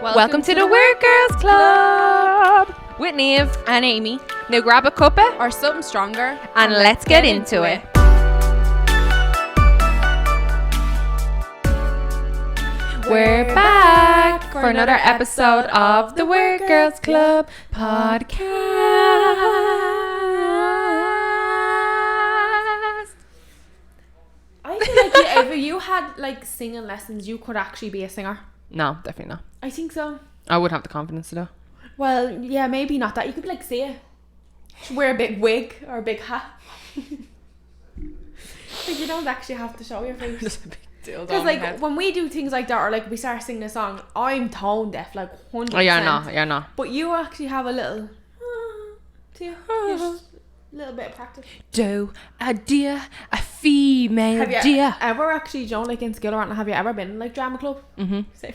Welcome to the Weird Girls Club with Niamh and Amy. Now grab a cuppa Or something stronger. and let's get into it. We're back for another episode of the Weird Girls Club podcast. I feel like if you had like singing lessons, you could actually be a singer. No, definitely not. I think so. I would have the confidence to do. Well, yeah, maybe not that. You could like say it. Wear a big wig or a big hat. Like you don't actually have to show your face. Just a big deal. Because like when we do things like that, or like we start singing a song, I'm tone deaf, like 100%. Oh, you're not. But you actually have a little, just a little bit of practice. Do a dear, a female Have you dear. ever actually, Joan, like in school or anything, have you ever been in like drama club? Mm-hmm. Same.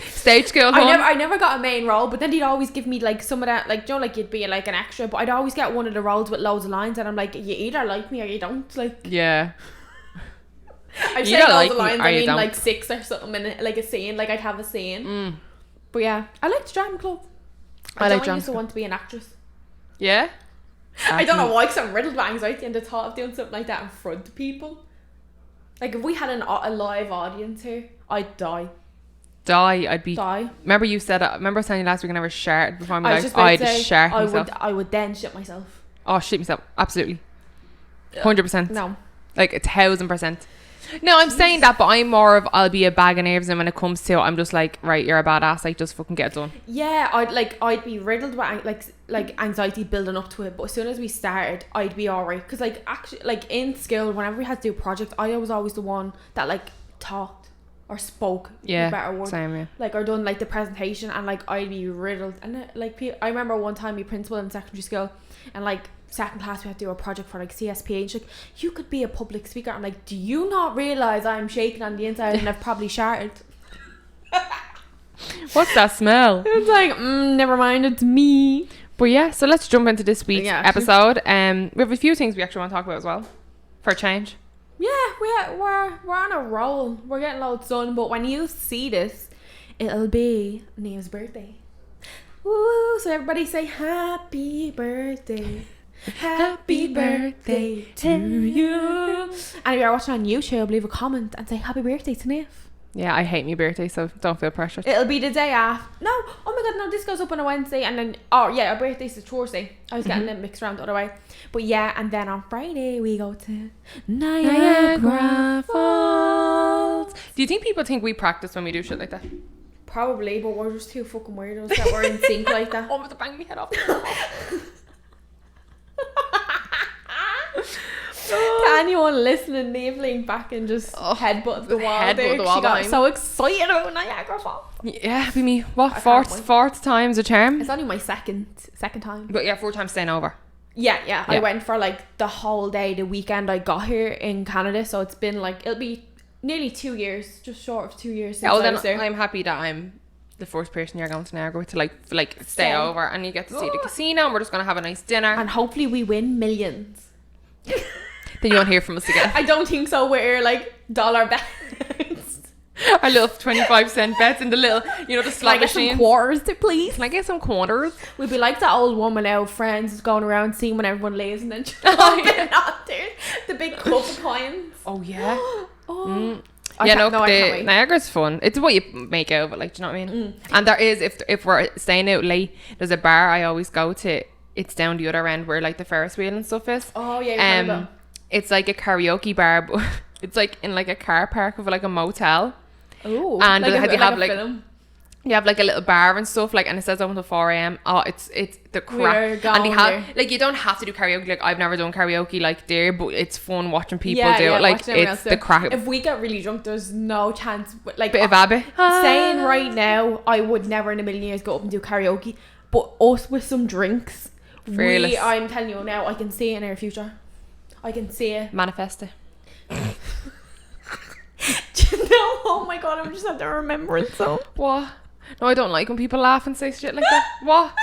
Stage school. I never got a main role, but then they'd always give me like some of that, like, Joe, like you'd be like an extra, but I'd always get one of the roles with loads of lines, and I'm like, you either like me or you don't. Like, Yeah. I'd You say don't loads like of me lines. or I you mean, don't. like 6 or something, and like a scene. Like I'd have a scene. Mm. But yeah, I liked drama club. I like I drama used to club. want to be an actress. Yeah. I don't know why, because I'm riddled with anxiety, and the thought of doing something like that in front of people. Like if we had a live audience here, I'd die. I'd be. Die. Remember you said. Remember I was telling you last week I never sharted before. I'm I was like, just about to I'd say, shart myself. I would then shit myself. Oh, shit myself. Absolutely. 100%. No. Like 1,000%. No, I'm saying that, but I'm more of I'll be a bag of nerves, and when it comes to it, I'm just like, right, you're a badass. Like, just fucking get it done. Yeah, I'd be riddled with like anxiety building up to it, but as soon as we started, I'd be alright. Because like actually, like in school, whenever we had to do a project, I was always the one that like talked or spoke. Yeah. A better word. Same. Yeah. Like or done like the presentation, and like I'd be riddled. And like I remember one time my principal in secondary school, and like second class we had to do a project for like CSP, and she's like, you could be a public speaker. I'm like, do you not realise I'm shaking on the inside and I've probably shattered? What's that smell? It's like, never mind, it's me. But yeah, so let's jump into this week's Yeah, episode. We have a few things we actually want to talk about as well, for a change. Yeah, we're on a roll. We're getting loads done, but when you see this, it'll be Niamh's birthday. Woo! So everybody say happy birthday. Happy birthday to you. And if you're watching on YouTube, leave a comment and say happy birthday to Niamh. Yeah, I hate my birthday, so don't feel pressured. It'll be the day after. No, oh my god, no, this goes up on a Wednesday, and then, oh yeah, our birthday's a Thursday. I was getting them mixed around the other way. But yeah, and then on Friday we go to Niagara Falls. Do you think people think we practice when we do shit like that? Probably, but we're just too fucking weirdos that we're in sync like that. Oh, I'm going to bang my head off. To anyone listening, Niamh leaned back and just headbutted the wall headbutt there. the wall She got behind. so excited about Niagara Falls. Yeah, be me. What? I can't wait. Fourth time's a charm? It's only my second time. But yeah, 4 times staying over. Yeah. I went for like the whole day, the weekend I got here in Canada. So it's been like, it'll be nearly 2 years, just short of 2 years since Yeah, well, I then was there. I'm happy that I'm the first person you're going to Niagara with to like stay over, and you get to see the casino, and we're just going to have a nice dinner. And hopefully we win millions. Then you won't hear from us again. I don't think so. We're like dollar bets. Our little 25-cent bets in the little, the Can I slot get some machine. quarters, please? Can I get some quarters? We'd be like that old woman out, friends, going around seeing when everyone lays and then not there. The big cup of coins. Oh yeah. I Yeah, can't no, wait. Niagara's fun. It's what you make out of it, like, do you know what I mean? And there is, if we're staying out late, there's a bar I always go to. It's down the other end where like the Ferris wheel and stuff is. Oh yeah. It's like a karaoke bar, but it's like in like a car park of like a motel. Oh, And like they have a like film. you have like a little bar and stuff, like, and it says open till 4 a.m. Oh, it's the crap. We're And they going have there. like, you don't have to do karaoke. Like, I've never done karaoke like there, but it's fun watching people do it. Like, watching everyone it's else do the it. crap. If we get really drunk, there's no chance. Like Bit of Abby. saying right now, I would never in a million years go up and do karaoke. But us with some drinks, Fearless. I'm telling you now, I can see it in our future. I can see it. Manifest it. Do you know? Oh my god, I'm just have to remember it so. What? No, I don't like when people laugh and say shit like that. What?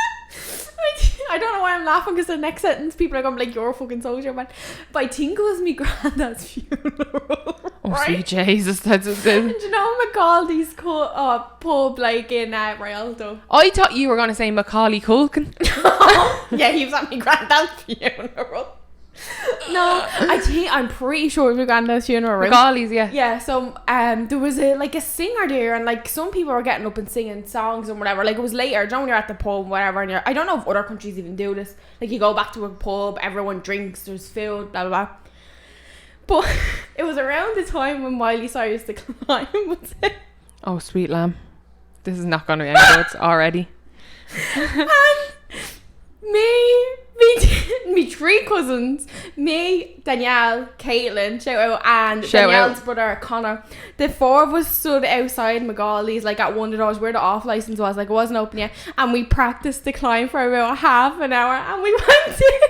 I don't know why I'm laughing, because the next sentence people are going to be like, you're a fucking soldier, man. But I think it was me granddad's funeral. Oh, right? sweet Jesus, that's just good. Do you know Macaulay's pub like in Rialto? I thought you were going to say Macaulay Culkin. Yeah, he was at my granddad's funeral. No, I'm pretty sure it was my granddad's funeral. Right? Macaulay's, yeah. Yeah, so there was a singer there, and like some people were getting up and singing songs and whatever. Like it was later, you know, when you're at the pub, whatever, and I don't know if other countries even do this. Like you go back to a pub, everyone drinks, there's food, blah blah blah. But it was around the time when Miley Cyrus The Climb was it. Oh, sweet lamb. This is not going to end good already. And me three cousins, me, Danielle, Caitlin, shout out, and Danielle's brother Connor. The four of us stood outside Macaulay's like at one of those where the off license was, like it wasn't open yet, and we practiced the climb for about half an hour, and we went in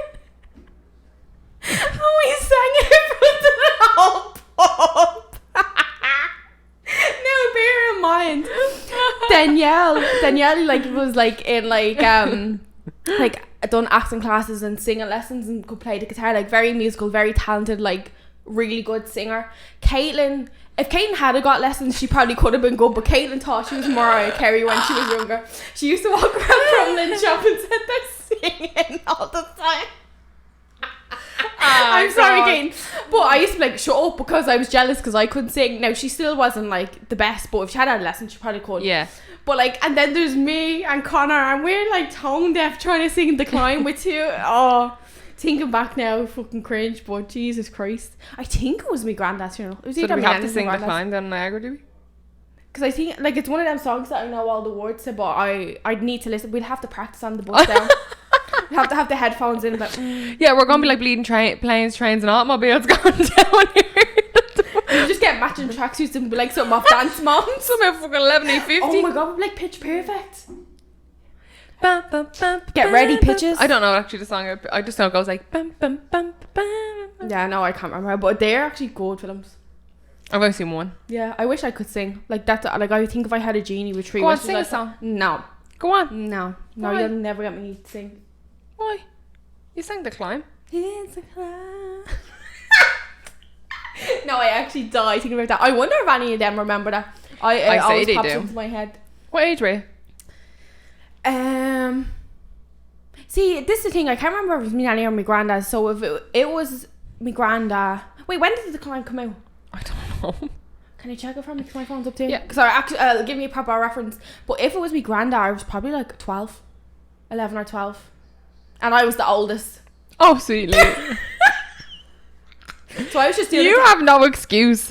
and we sang it in front of the whole pub. Now bear in mind, Danielle like was like in like done acting classes and singing lessons and could play the guitar, like very musical, very talented, like really good singer. Caitlin, if Caitlin had got lessons, she probably could have been good, but Caitlin thought she was Mariah Carey when she was younger. She used to walk around Crumlin shopping centre singing all the time. I'm sorry, Caitlin, but I used to be like, shut up, because I was jealous because I couldn't sing. Now she still wasn't like the best, but if she had lessons she probably could. Yeah. But like, and then there's me and Connor, and we're like tone deaf trying to sing The Climb with you. Oh, thinking back now, fucking cringe. But Jesus Christ, I think it was my granddad's funeral. It was So do we have to sing The Climb then, Niagara, do we? Because I think like it's one of them songs that I know all the words to, but I'd need to listen. We'd have to practice on the bus down. We'd have to have the headphones in. But yeah, we're gonna be like bleeding planes, trains, and automobiles going down here. You just get matching tracksuits and be like something off Dance Moms. Some fucking 11:50. Oh my god, we'd be like Pitch Perfect. Get ready, pitches. I don't know actually the song. I just know it goes like bum bum bum bum. Yeah, no, I can't remember, but they're actually good films. I've only seen one. Yeah, I wish I could sing like that. Like I think if I had a genie with three go on, wishes, sing a song. No, go on. No, Why? you'll never get me to sing. Why? You sang The Climb. It's a climb. No, I actually die thinking about that. I wonder if any of them remember that. I always pops into my head. What age were you? See, this is the thing. I can't remember if it was me nanny or my granddad. So if it was my granddad. Wait, when did The Climb come out? I don't know. Can you check it for me? 'Cause my phone's up too. Yeah. Because give me a proper reference. But if it was my granddad, I was probably like 12, 11 or 12, and I was the oldest. Oh, sweetly. So I was just doing You have no excuse.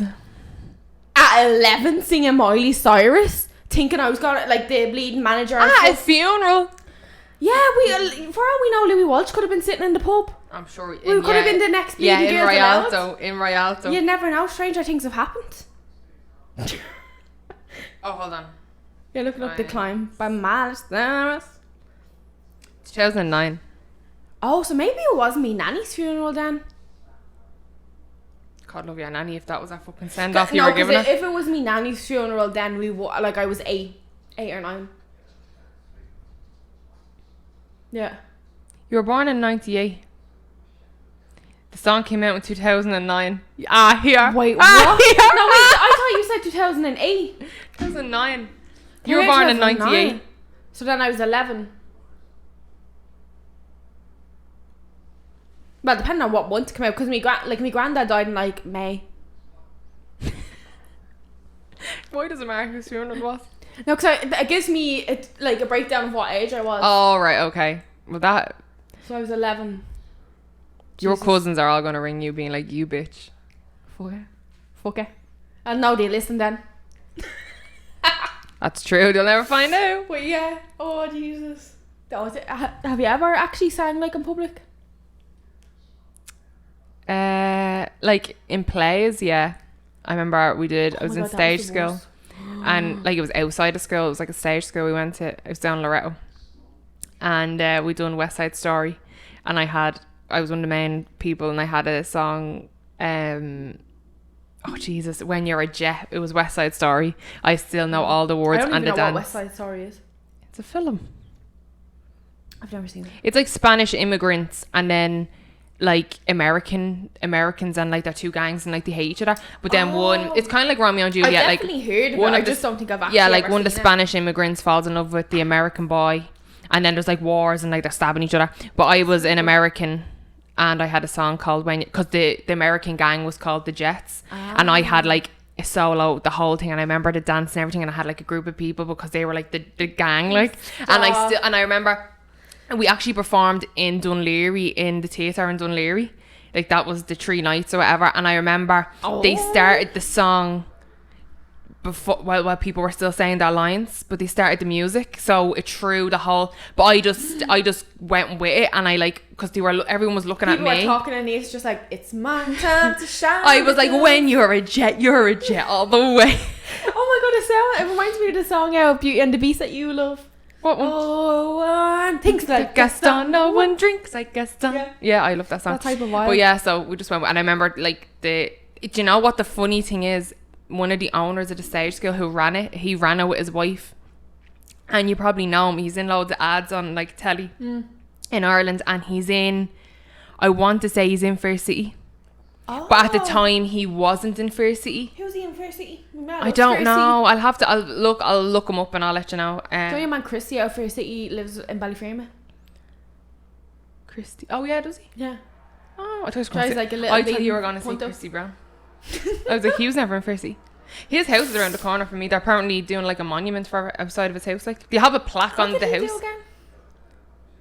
At 11 singing Miley Cyrus, thinking I was gonna like the bleeding manager. At a funeral. Yeah, for all we know, Louis Walsh could have been sitting in the pub. I'm sure We could have been the next bleeding in girls Rialto. allowed. In Rialto. You never know. Stranger things have happened. Oh, hold on. You're looking up The Climb by Miley Cyrus. 2009. Oh, so maybe it was me nanny's funeral then. God love your nanny if that was a fucking send off you were giving her. If it was me nanny's funeral, then I was 8 or 9. Yeah. You were born in 98. The song came out in 2009. Ah, here. Wait, ah, what? Here. No, wait, I thought you said 2008. 2009. You were born in 98. So then I was 11. Well, depending on what month to come out, because my granddad died in like May. Why does it matter whose funeral it was? No, because it gives me a breakdown of what age I was. Oh, right, okay. Well, that... So I was 11. Your Jesus. cousins are all going to ring you being like, you bitch. Fuck it. And now they listen then. That's true, they'll never find out. But yeah. Oh, Jesus. Have you ever actually sang like in public? Like in plays, yeah. I remember we did. I was in stage school, and like it was outside of school. It was like a stage school we went to. It was down Loretto, and we done West Side Story, and I was one of the main people, and I had a song. Oh Jesus! When you're a jet, it was West Side Story. I still know all the words I don't and even the know dance. what West Side Story is. It's a film. I've never seen it. It's like Spanish immigrants, and then like Americans and like they're two gangs and like they hate each other. But then one, it's kind of like Romeo and Juliet. I definitely heard of it. I just don't think I've actually like ever one of the seen it. Spanish immigrants falls in love with the American boy, and then there's like wars and like they're stabbing each other. But I was an American, and I had a song called because the American gang was called the Jets, and I had like a solo the whole thing, and I remember the dance and everything, and I had like a group of people because they were like the gang, like. And I remember we actually performed in Dunleary, in the theatre in Dunleary. Like that was the 3 nights or whatever. And I remember they started the song before, while people were still saying their lines, but they started the music, so it threw the whole. But I just went with it, and I like, because everyone was looking people at me. People were talking, and it's just like, it's my time to shine. I was like, when you're a jet all the way. Oh my god, it reminds me of the song Beauty and the Beast that you love. What one? Oh, one thinks like Gaston, no one drinks like Gaston. Yeah, I love that song. That type of vibe. But yeah, so we just went, and I remember like do you know what the funny thing is? One of the owners of the stage school who ran it, he ran it with his wife, and you probably know him. He's in loads of ads on like telly in Ireland, and I want to say he's in Fair City. Oh. But at the time he wasn't in Fair City. Who's he in Fair City? I don't know. I'll look him up and I'll let you know. Do you know your man Christy out of Fair City lives in Ballyfermot? Christy? Oh yeah, does he? Yeah. Oh, I thought he was like a little. I thought you were going to see Christy Brown. I was like, he was never in Fair City. His house is around the corner from me. They're apparently doing like a monument for outside of his house. Like, they have a plaque on the house. Do again?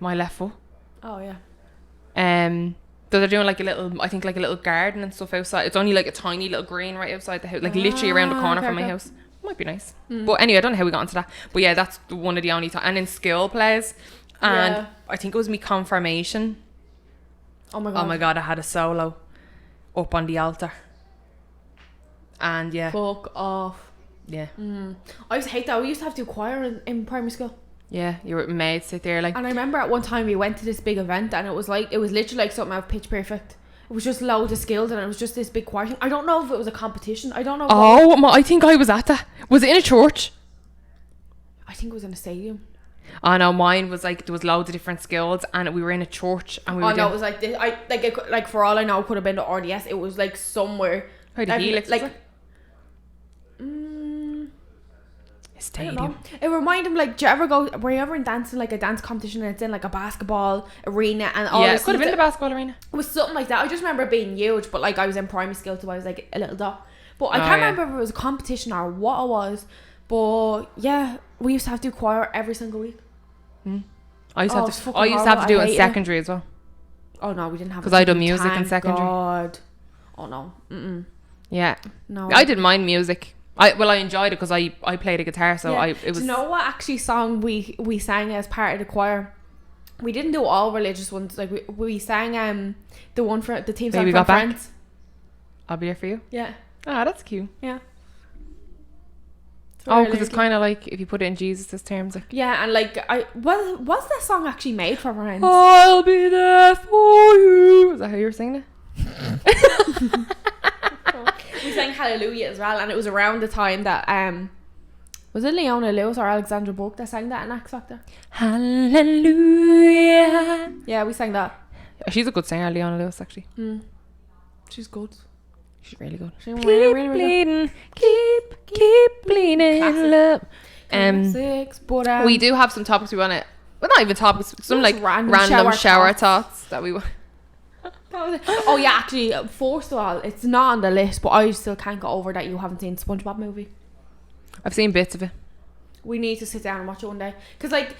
My left foot. Oh yeah. So they're doing like a little garden and stuff outside. It's only like a tiny little green right outside the house, like literally around the corner from my house. Might be nice. But anyway, I don't know how we got into that. But yeah, that's one of the only times. And in school plays, and I think it was me confirmation. Oh my god, I had a solo up on the altar. And yeah. Fuck off. Yeah. I used to hate that. We used to have to do choir in primary school. Yeah, you were made sit there like. And I remember at one time we went to this big event, and it was literally like something out of Pitch Perfect. It was just loads of skills, and it was just this big choir thing. I don't know if it was a competition. I don't know. I think I was at that. Was it in a church? I think it was in a stadium. Oh no, mine was like there was loads of different skills, and we were in a church, and we were. No, it was like this. Like for all I know, it could have been the RDS. It was like somewhere. How did Helix? Like. Stadium. It reminded me, like, were you ever in dancing, like a dance competition, and it's in like a basketball arena and all this? Yeah, could have been the basketball arena. It was something like that. I just remember it being huge, but like I was in primary school, so I was like a little dot. But I can't remember if it was a competition or what it was. But yeah, we used to have to do choir every single week. I used to have to do it in secondary as well. Oh no, we didn't have. Because I did music in secondary. God. Oh no. Yeah. No. I didn't mind music. I enjoyed it because I played a guitar, so it was. Do you know what actually song we sang as part of the choir? We didn't do all religious ones. Like we sang the one for the team song from Friends. I'll be there for you. Yeah. Ah, that's cute. Yeah. Because it's kind of like if you put it in Jesus' terms, like. Yeah, and like was that song actually made for Friends? I'll be there for you. Is that how you were singing it? We sang Hallelujah as well, and it was around the time that was it Leona Lewis or Alexandra Burke that sang that in X Factor? Hallelujah. Yeah, we sang that. She's a good singer, Leona Lewis, actually. She's good. She's really good. She's really bleeding, keep bleeding, love. We do have some topics we want to. Well, not even topics. Some like random shower thoughts that we want. Oh yeah, actually, first of all, it's not on the list, but I still can't get over that you haven't seen SpongeBob movie. I've seen bits of it. We need to sit down and watch it one day, because like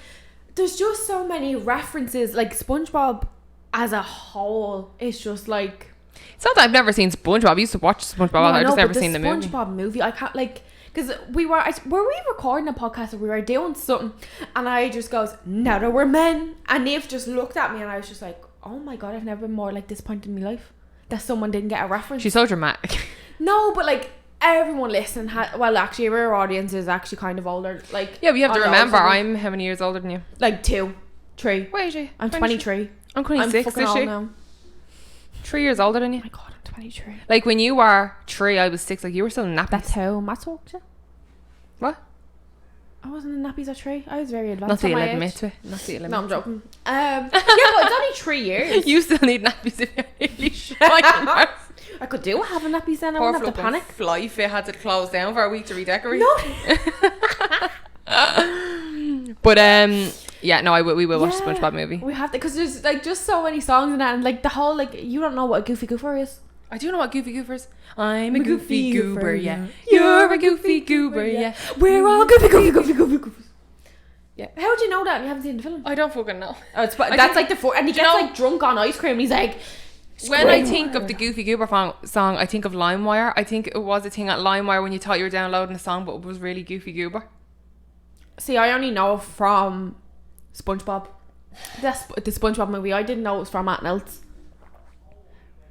there's just so many references. Like SpongeBob as a whole is just like, it's not that I've never seen SpongeBob. I used to watch SpongeBob. I've just never seen the movie. SpongeBob movie, I can't, like, because were we recording a podcast or we were doing something, and I just goes, now that we're men, and Niamh just looked at me, and I was just like, oh my god, I've never been more like disappointed in my life that someone didn't get a reference. She's so dramatic. No, but like everyone listening well, actually our audience is actually kind of older. Like, yeah, we have to remember I'm how many years older than you? Like 2, 3. Wait, is I'm 23. I'm 26 this year. Now. 3 years older than you. Oh my god, I'm 23. Like when you were 3, I was 6. Like you were still nappy. That's how maths works. Yeah. What? I wasn't in nappies at 3. I was very advanced. Not that you'll at my admit age. to it. Not that you'll admit No, I'm to it. joking. Yeah, but it's only 3 years. You still need nappies if you're really shy. I could do having nappies then. I Poor wouldn't have to panic. Fly fit had to close down for a week to redecorate. No. But yeah, no, we will watch the SpongeBob movie. We have to, because there's like just so many songs in that, and like the whole like you don't know what a Goofy Goober is. I do know what Goofy Goober is. I'm a Goofy goofy goober, goober, yeah. yeah. You're a goofy goober, yeah. We're all goofy. Yeah. How would you know that? You haven't seen the film. I don't fucking know. Oh, it's that's like the four, and he gets like drunk on ice cream. And he's like, when I think of the Goofy Goober song, I think of Limewire. I think it was a thing at Limewire when you thought you were downloading a song, but it was really Goofy Goober. See, I only know from SpongeBob. That's the SpongeBob movie. I didn't know it was from anything else.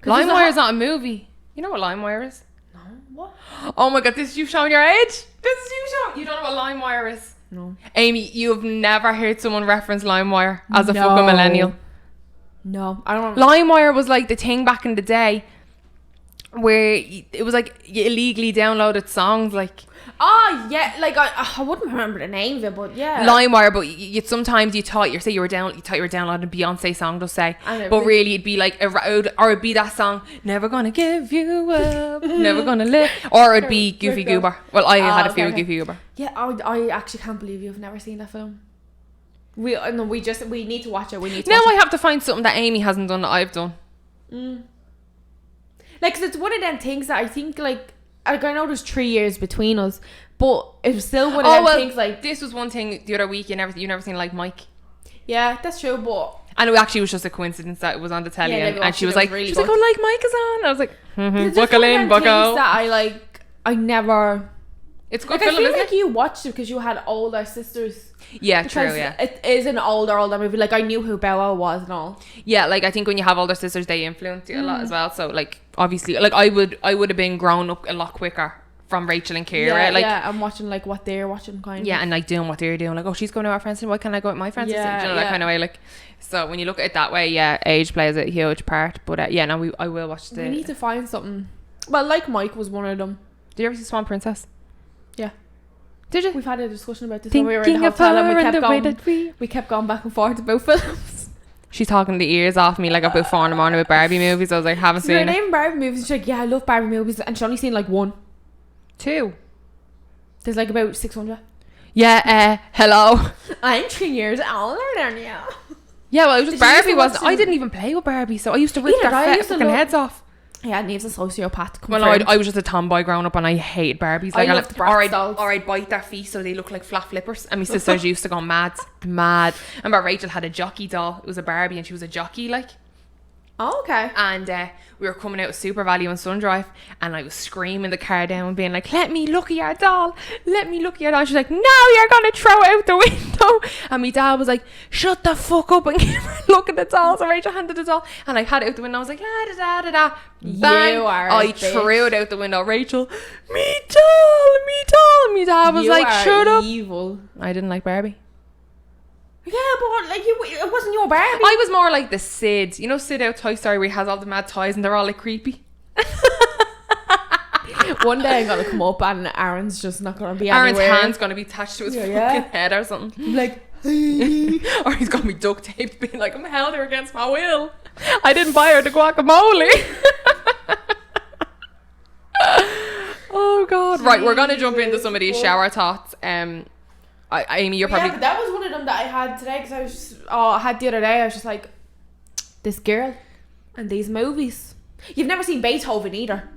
Limewire is not a movie. You know what Limewire is? No. What? Oh my god, this is you showing your age? This is you showing. You don't know what Limewire is? No. Amy, you have never heard someone reference Limewire as a fucking millennial. No, I don't. Limewire was like the thing back in the day where it was like you illegally downloaded songs, like. Oh yeah, like I wouldn't remember the name of it, but yeah. Limewire, but you sometimes you thought you were downloading a Beyonce song, they'll say, but really it'd be like or it'd be that song, Never Gonna Give You Up, Never Gonna Live, or it'd be Goofy Goober. Well, I had a few with Goofy Goober. Yeah, I actually can't believe you've never seen that film. We need to watch it. I have to find something that Amy hasn't done that I've done. Like, 'cause it's one of them things that I think like I know there's 3 years between us, but it's still one of them things like. This was one thing the other week you never seen like Mike. Yeah, that's true, but. And it actually was just a coincidence that it was on the telly, and she was like, really oh, like Mike is on. I was like, buckle in, buckle. That I never. It's good like, film, I feel isn't like you watched it because you had older sisters. Yeah, because true, yeah. It is an older movie. Like, I knew who Bow Wow was and all. Yeah, like, I think when you have older sisters, they influence you a lot as well. So, like, obviously, like, I would have been grown up a lot quicker from Rachel and Kira. I'm watching, like, what they're watching, kind of. Yeah, and, like, doing what they're doing. Like, oh, she's going to our friends, and why can't I go with my friends? Yeah, you know, that kind of way. Like, so when you look at it that way, yeah, age plays a huge part. But, yeah, no, I will watch We need to find something. Well, like Mike was one of them. Did you ever see Swan Princess? Yeah. Did you? We've had a discussion about this when we were in the hotel, and we kept going back and forth about films. She's talking the ears off me like about 4 in the morning with Barbie movies. I was like, haven't seen it. Naming Barbie movies, she's like, yeah, I love Barbie movies, and she's only seen like 1. 2. There's like about 600. Yeah, hello. I'm 3 years older than you. Yeah, well, it was just Barbie, wasn't. I didn't even play with Barbie, so I used to rip their fucking heads off. Yeah, Niamh's a sociopath. Well, no, I was just a tomboy growing up, and I hated Barbies. Like, I loved Bratz dolls. Or I'd bite their feet so they look like flat flippers. And my sisters used to go mad. I remember Rachel had a jockey doll. It was a Barbie, and she was a jockey, like. Oh, okay. And we were coming out of Super Value on Sundrive, and I was screaming the car down, being like, let me look at your doll. Let me look at your doll. She's like, no, you're going to throw it out the window. And my dad was like, shut the fuck up and give her a look at the doll. So Rachel handed the doll, and I had it out the window. I was like, da-da-da-da-da. Bang. I threw it out the window. Rachel, me doll. My dad was like, shut up. Evil. I didn't like Barbie. Yeah, but like it wasn't your Barbie. I was more like the Sid. You know Sid out Toy Story where he has all the mad toys and they're all like creepy. One day I'm gonna come up and Aaron's just not gonna be Aaron's anywhere. hand's gonna be attached to his fucking head or something. Like, or he's gonna be duct taped, being like, I'm held her against my will. I didn't buy her the guacamole. Oh God! Right, we're gonna jump into some of these shower thoughts. Amy, you're probably. Yeah, but that was one of them that I had today because I was just, I had the other day. I was just like, this girl and these movies. You've never seen Beethoven either.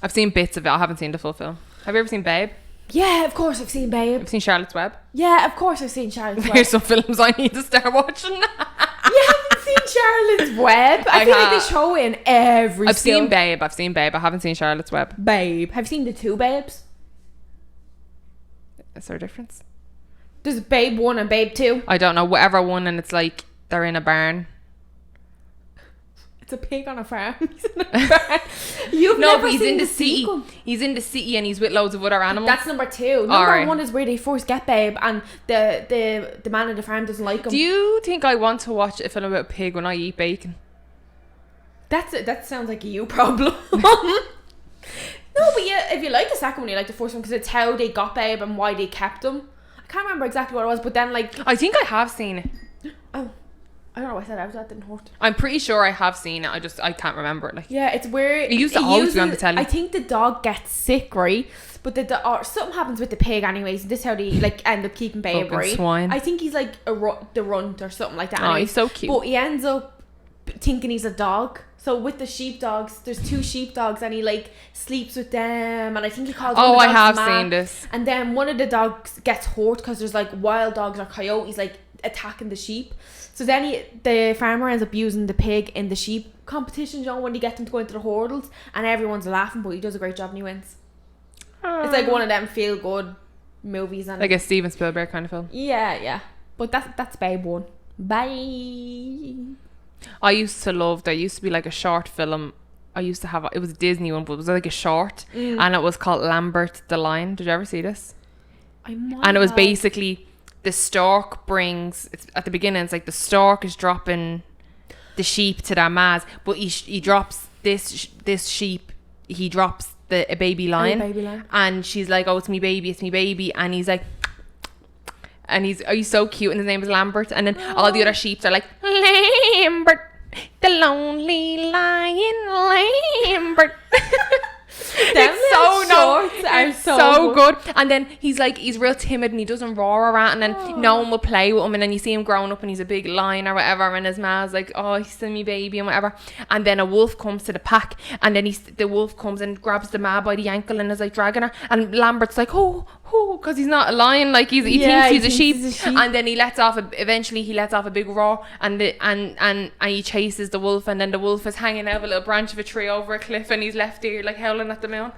I've seen bits of it. I haven't seen the full film. Have you ever seen Babe? Yeah, of course I've seen Babe. I've seen Charlotte's Web. Yeah, of course I've seen Charlotte's Web. There's some films I need to start watching. You haven't seen Charlotte's Web? I feel like they show it in every. I've seen Babe. I haven't seen Charlotte's Web. Babe. Have you seen the 2 Babes? Is there a difference? There's Babe 1 and Babe 2. I don't know. Whatever one, and it's like they're in a barn. It's a pig on a farm. He's in a barn. You've never he's seen in the city. Sequel. He's in the city and he's with loads of other animals. That's number 2. Number 1 is where they first get Babe and the man at the farm doesn't like him. Do you think I want to watch a film about a pig when I eat bacon? That sounds like a you problem. No, but yeah, if you like the second one, you like the first one because it's how they got Babe and why they kept him. I can't remember exactly what it was, but then like I think I have seen it. oh, I don't know why I said that didn't hurt. I'm pretty sure I have seen it. I can't remember it. Like yeah, it's where it used to always be on the telly. I think the dog gets sick, right? But or something happens with the pig, anyways. This is how they like end up keeping Babe, fucking right? swine. I think he's like the runt or something like that. Oh, anyways. he's so cute. But he ends up thinking he's a dog. So with the sheepdogs, there's 2 sheepdogs, and he like sleeps with them, and I think he calls. Oh, one I of the dogs have mad. seen this. And then one of the dogs gets hurt because there's like wild dogs or coyotes like attacking the sheep. So then the farmer ends up using the pig in the sheep competition, you know, when they get them to go into the hurdles, and everyone's laughing, but he does a great job and he wins. It's like one of them feel good movies, and Like a Steven Spielberg kind of film. yeah. But that's Babe 1. Bye. I used to love, there used to be like a short film. I used to have, it was a Disney one, but it was like a short, and it was called Lambert the Lion. Did you ever see this? And it was basically the stork brings, it's at the beginning, it's like the stork is dropping the sheep to their mas, but he drops this sheep, he drops a baby lion, and she's like, oh, it's me baby, and he's like, and he's so cute, and his name is Lambert, and then all the other sheep are like, Lambert, the lonely lion, Lambert. It's so good. And then he's real timid and he doesn't roar around, and then no one will play with him, and then you see him growing up and he's a big lion or whatever, and his ma's like, oh, he's me baby and whatever. And then a wolf comes to the pack, and then the wolf comes and grabs the ma by the ankle and is like dragging her, and Lambert's like, oh, because he's not a lion, like he thinks he's a sheep. And then eventually he lets off a big roar, and he chases the wolf, and then the wolf is hanging out of a little branch of a tree over a cliff, and he's left here like howling at the moon.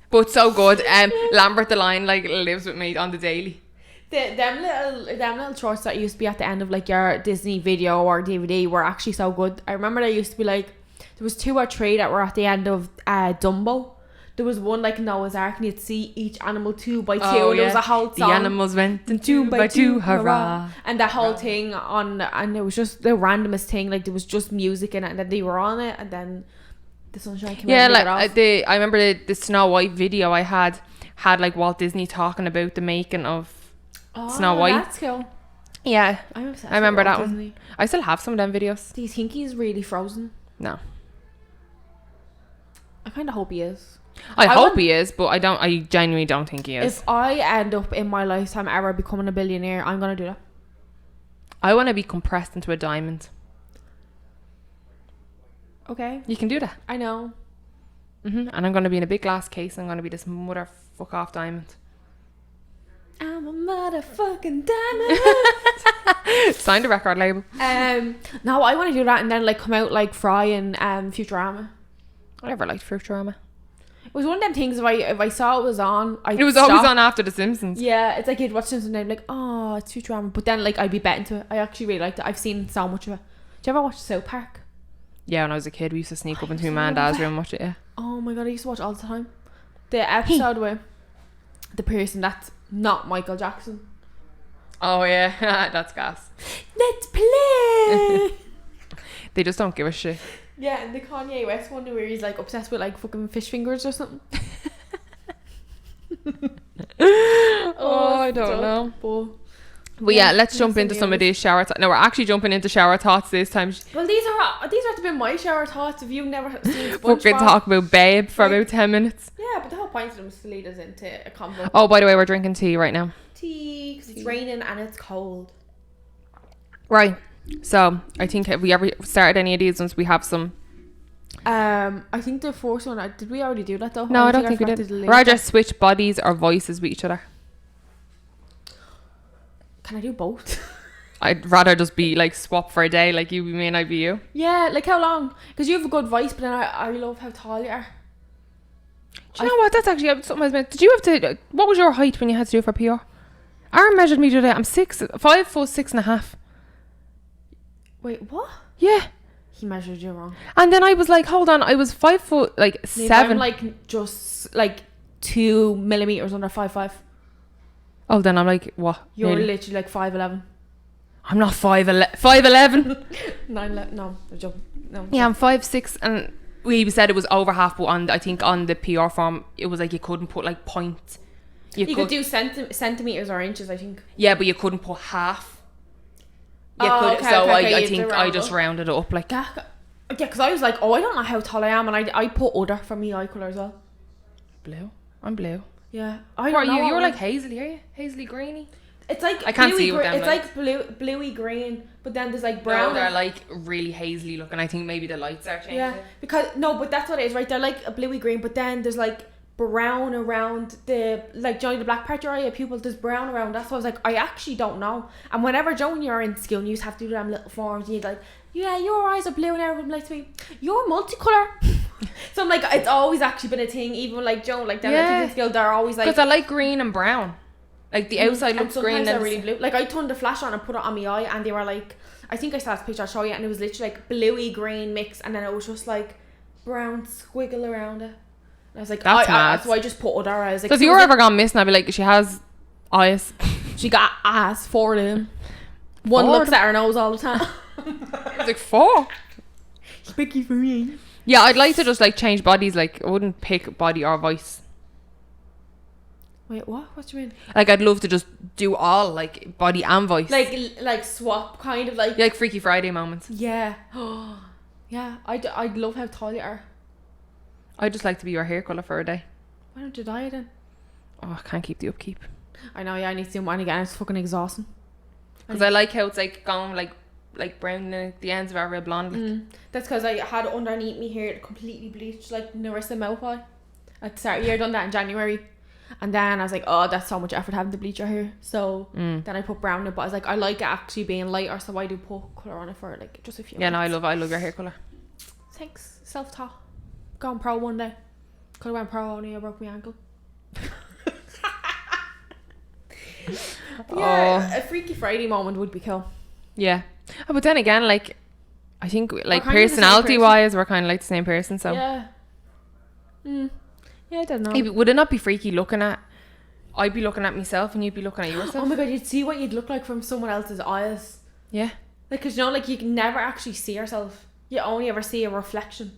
But so good. Lambert the Lion like lives with me on the daily. Them little shorts that used to be at the end of like your Disney video or DVD were actually so good. I remember there used to be like, there was 2 or 3 that were at the end of Dumbo. There was one like Noah's Ark, and you'd see each animal 2 by 2. And there was a whole song. The animals went in 2 by 2, hurrah. And that whole thing and it was just the randomest thing. Like there was just music in it, and then they were on it, and then the sunshine came out. Yeah, like I remember the Snow White video I had like Walt Disney talking about the making of Snow White. That's cool. Yeah, I'm obsessed. I remember that Disney. one. I still have some of them videos. Do you think he's really frozen? No. I kind of hope he is. I hope he is, but I genuinely don't think he is. If I end up in my lifetime ever becoming a billionaire, I'm gonna do that. I want to be compressed into a diamond. Okay. You can do that. I know. And I'm going to be in a big glass case. I'm going to be this motherfuck off diamond. I'm a motherfucking diamond. Signed a record label. No, I want to do that and then like come out like Fry and Futurama. I never liked Futurama. It was one of them things, if I saw it was on, it was always on after The Simpsons. Yeah, it's like you'd watch Simpsons and I'd be like, oh, it's Futurama. But then like I'd be betting to it. I actually really liked it. I've seen so much of it. Did you ever watch South Park? Yeah, when I was a kid, we used to sneak up into my man and dad's room and watch it, yeah. Oh my god, I used to watch all the time. The episode where the person that's not Michael Jackson. Oh yeah, that's gas. Let's play! They just don't give a shit. Yeah, and the Kanye West one where he's like obsessed with like fucking fish fingers or something. I don't know. But yeah, let's jump into some of these shower thoughts. No, we're actually jumping into shower thoughts this time. Well, these have to be my shower thoughts if you've never seen SpongeBob. We're going to talk about Babe for about 10 minutes. Yeah, but the whole point of them is to lead us into a convo. Oh, by the way, we're drinking tea right now. Tea, because it's raining and it's cold. Right. So, I think have we ever started any of these ones? We have some. I think the first one, did we already do that though? No, I don't think we did. Rather switch bodies or voices with each other. Can I do both? I'd rather just be like swap for a day, like you be me and I be you. Yeah, like how long? Because you have a good voice, but then I love how tall you are. Do you know what? That's actually something I was meant. Did you have to? What was your height when you had to do it for PR? Aaron measured me today. I'm 5'6.5". Wait, what? Yeah. He measured you wrong. And then I was like, hold on, I was 5'7". I'm like just like 2 millimeters under 5'5". Oh, then I'm like, what? You're literally like 5'11". I'm not 5'11". 5'11". 9'11". No, I'm joking. No. Yeah, I'm 5'6" and we said it was over half, but I think on the PR form it was like you couldn't put like point. You could do centimeters or inches, I think. Yeah, but you couldn't put half. I think I just rounded it up like. Yeah, because I was like, I don't know how tall I am, and I put other for me eye colour as well. Blue. I'm blue. Yeah. You're like hazily, are you? Hazily greeny. It's like I can't see with them. It's like bluey green, but then there's like brown. No, they're like really hazily looking. I think maybe the lights are changing. Yeah, but that's what it is, right? They're like a bluey green, but then there's like brown around the like Johnny the black part of your eye, pupil. There's brown around. That's why I was like, I actually don't know. And whenever Joe, when you're in school, and you used to have to do them little forms, and you'd like, yeah, your eyes are blue, and everyone like to me, you're multicolour. So I'm like, it's always actually been a thing. Even like Joe, like them in school, they're always like, because I like green and brown. Like the outside looks green and they're really blue. Like I turned the flash on and put it on my eye, and they were like, I think I saw this picture, I'll show you, and it was literally like bluey green mix, and then it was just like brown squiggle around it. And I was like, that's mad. So I just put other eyes. Like, so if you were ever gone missing, I'd be like, she has eyes. She got ass, 4 of them. One looks at her nose all the time. It's like 4. Spiky for me. Yeah, I'd like to just like change bodies. Like I wouldn't pick body or voice. Wait, what? What do you mean? Like I'd love to just do all like body and voice. Like swap, kind of like. Yeah, like Freaky Friday moments. Yeah. Yeah, I'd love how tall you are. I'd just like to be your hair colour for a day. Why don't you dye it then? Oh, I can't keep the upkeep. I know, yeah, I need to do mine again. It's fucking exhausting. Because I like how it's like going like brown and the ends are real blonde. Like. That's because I had underneath me hair completely bleached, like Narissa Malfoy. At the start of the year, done that in January. And then I was like, oh, that's so much effort having to bleach your hair. So then I put brown in it, but I was like, I like it actually being lighter, so I do put colour on it for like just a few minutes. No, I love your hair colour. Thanks. Self-taught. Going pro one day. Could have went pro, only I broke my ankle. Yeah, a Freaky Friday moment would be cool. Yeah. Oh, but then again, like I think like personality wise we're kind of like the same person, so yeah. Yeah, I don't know. Would it not be freaky looking at I'd be looking at myself and you'd be looking at yourself? Oh my god, you'd see what you'd look like from someone else's eyes. Yeah. Like, because you know, like you can never actually see yourself. You only ever see a reflection.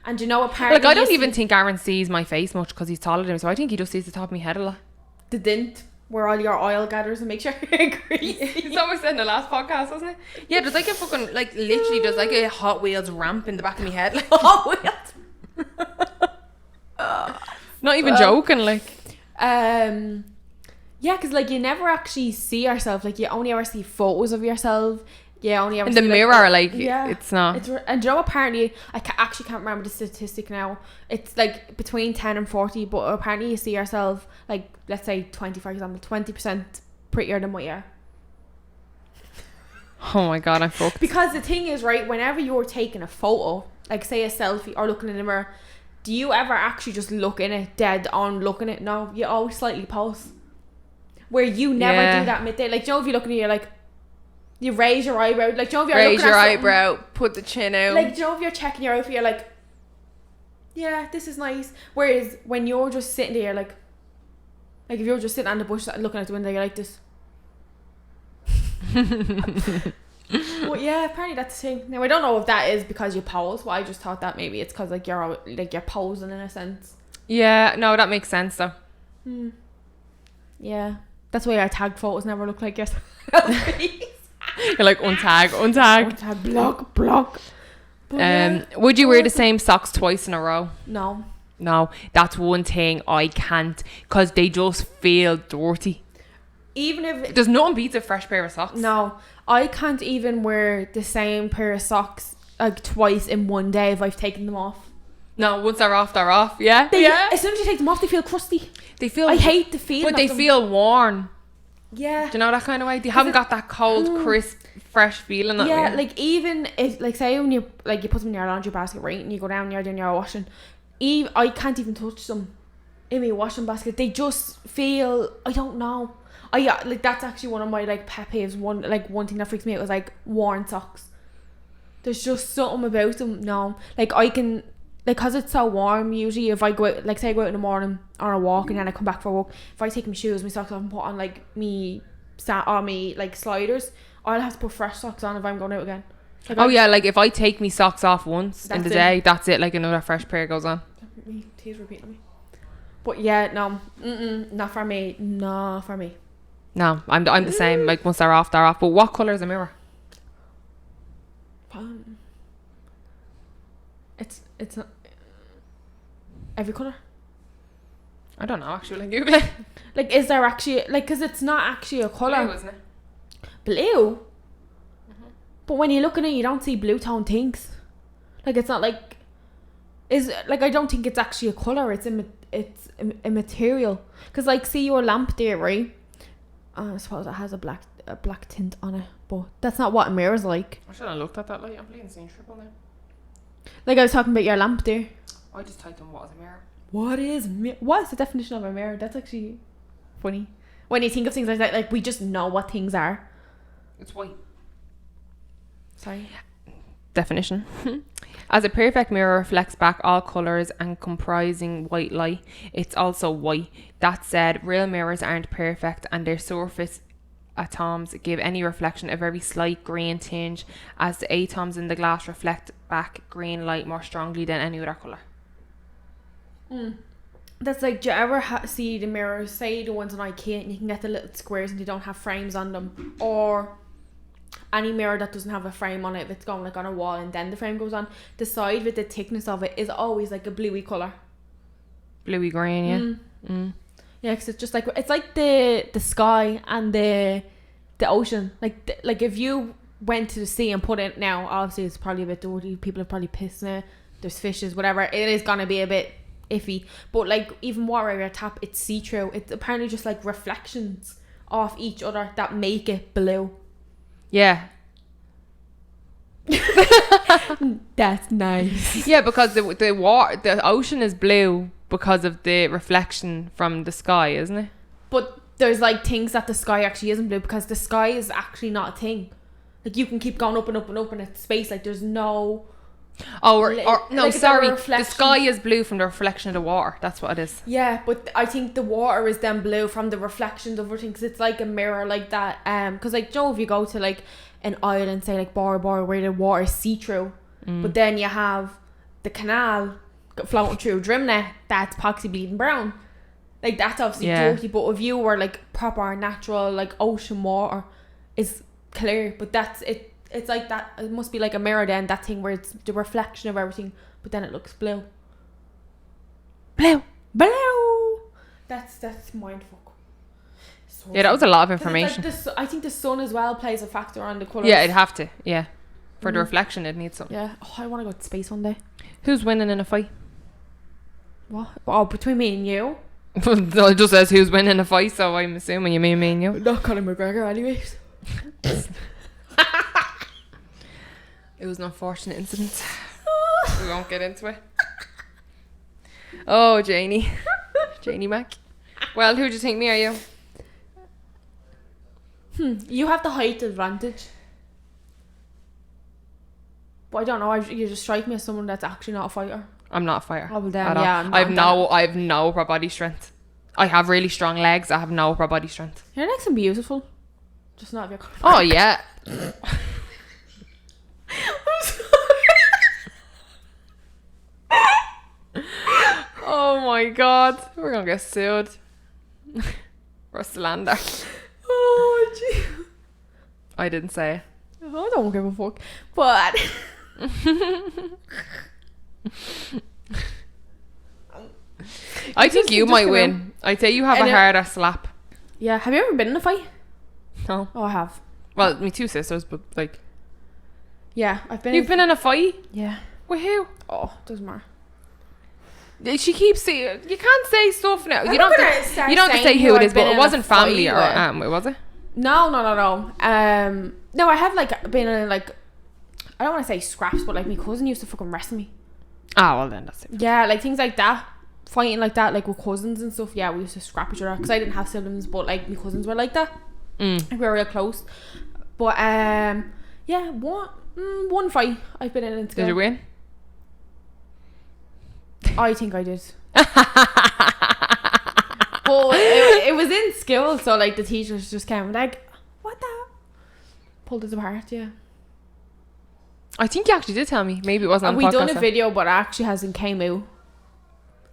And you know, apparently, like I don't even think Aaron sees my face much because he's taller than me, so I think he just sees the top of my head a lot. The dint where all your oil gathers and makes your hair greasy. It's what we said in the last podcast, wasn't it? Yeah, there's like a fucking like literally there's like a Hot Wheels ramp in the back of my head. Like Hot Wheels. Not even joking, like. Yeah, because like you never actually see yourself. Like you only ever see photos of yourself. Yeah, only ever in the see, mirror, like yeah, it's not. And you know, apparently, actually can't remember the statistic now. It's like between 10 and 40, but apparently you see yourself like, let's say 20, for example, 20% prettier than what you are. Oh my god, I'm fucked. Because the thing is, right, whenever you're taking a photo, like say a selfie or looking in the mirror, do you ever actually just look in it, dead on looking at it? No, you always slightly pose. Where you never do that midday. Like, Joe, if you look at it, you're like, you raise your eyebrow. Like, Joe, if you're raise your eyebrow, put the chin out. Like, Joe, if you're checking your outfit, you're like, yeah, this is nice. Whereas when you're just sitting there, like if you're just sitting on the bush looking at the window, you're like this. Well, yeah, apparently that's the thing. Now I don't know if that is because you pose, but I just thought that maybe it's because like you're posing in a sense. Yeah, no, that makes sense though. Yeah, that's why our tag photos never look like yours. You're like untag, block. Would you wear the same socks twice in a row? No, that's one thing I can't, because they just feel dirty. Even if there's nothing beats a fresh pair of socks. No, I can't even wear the same pair of socks like twice in one day if I've taken them off. No, once they're off, they're off. Yeah. As soon as you take them off, they feel crusty. I hate the feeling. But they feel worn. Yeah. Do you know that kind of way? They haven't got that cold, crisp, fresh feeling. Yeah, like even if, like, say when you put them in your laundry basket, right, and you go down and you're doing your washing, I can't even touch them in my washing basket. They just feel, I don't know. Like that's actually one of my like pet peeves. One thing that freaks me out was like worn socks. There's just something about them. No, like I can, like, cause it's so warm. Usually, if I go out, like say I go out in the morning on a walk and then I come back for a walk, if I take my shoes, my socks off and put on like me like sliders, I'll have to put fresh socks on if I'm going out again. Like Oh yeah, like if I take me socks off once in the day, that's it. Like another fresh pair goes on. He's repeating me. But yeah, no, not for me. Not for me. No, I'm the same. Like once they're off, they're off. But what colour is a mirror? It's not every colour. I don't know actually. Like Google it. Like, is there actually because it's not actually a colour. Blue, isn't it? Blue. But when you look at it, you don't see blue tone things. Like it's not like I don't think it's actually a colour. It's a material. Because like, see your lamp there, right? I suppose it has a black tint on it, but that's not what a mirror's like. I should have looked at that. Like I'm bleeding seeing triple now. Like I was talking about your lamp there. I just typed in what is a mirror. What is the definition of a mirror? That's actually funny. When you think of things like that, like we just know what things are. It's white. Sorry. Definition. As a perfect mirror reflects back all colours and comprising white light, it's also white. That said, real mirrors aren't perfect and their surface atoms give any reflection a very slight green tinge, as the atoms in the glass reflect back green light more strongly than any other colour. That's like, do you ever see the mirrors, say the ones on IKEA, and you can get the little squares and they don't have frames on them, or any mirror that doesn't have a frame on it, if it's going like on a wall and then the frame goes on, the side with the thickness of it is always like a bluey colour. Bluey green, yeah. Yeah, because it's just like, it's like the sky and the ocean. Like if you went to the sea and put it, now obviously it's probably a bit dirty, people have probably pissed in it, there's fishes, whatever, it is gonna be a bit iffy. But like even water over your tap, it's see-through. It's apparently just like reflections off each other that make it blue. Yeah. That's nice. Yeah, because the ocean is blue because of the reflection from the sky, isn't it? But there's like things that the sky actually isn't blue, because the sky is actually not a thing. Like you can keep going up and up and up in it's space. Like there's no. The sky is blue from the reflection of the water. That's what it is. Yeah, but I think the water is then blue from the reflections of everything, because it's like a mirror like that. Because like, Joe, if you go to like an island, say like Bora where the water is see-through, but then you have the canal floating through Drimnagh that's epoxy bleeding brown. Like that's obviously dirty, but if you were like proper natural like ocean water is clear, but that's it. It's like that. It must be like a mirror then, that thing where it's the reflection of everything, but then it looks blue. Blue. That's mindfuck. So Yeah, that was a lot of information. like I think the sun as well plays a factor on the colours. Yeah, it'd have to. Yeah, for the reflection, it needs something. Yeah. Oh, I want to go to space one day. Who's winning in a fight? What? Oh, between me and you? It just says who's winning a fight, so I'm assuming you mean me and you. Not Conor McGregor, anyways. It was an unfortunate incident. We won't get into it. Oh, Janie Mac. Well, who do you think, me or you? You have the height advantage. But I don't know. You just strike me as someone that's actually not a fighter. I'm not a fighter. Oh, well then, yeah. I have no upper body strength. I have really strong legs. I have no upper body strength. Your legs can be beautiful. Just not if you're. Oh yeah. Oh my god, we're gonna get sued. For slander. Oh gee. I didn't say it. I don't give a fuck. But I think you might win. I'd say you have a harder slap. Yeah, have you ever been in a fight? No. Oh, I have. Well, me two sisters, but like. Yeah, I've been. You've been in a fight? Yeah. With who? Oh, doesn't matter. She keeps saying, you can't say stuff now. You don't have to say who it is, but it wasn't family or was it? No. No, I have like been in like, I don't want to say scraps, but like my cousin used to fucking wrestle me. Ah, well then that's it. Yeah, like things like that, fighting like that, like with cousins and stuff. Yeah, we used to scrap each other because I didn't have siblings, but like my cousins were like that. We were real close. But yeah, one fight I've been in. Did you win? I think I did. But it was in school, so like the teachers just came like, what the? Pulled us apart, yeah. I think you actually did tell me. Maybe it wasn't on the We podcast. done a though. video, but it actually hasn't came out.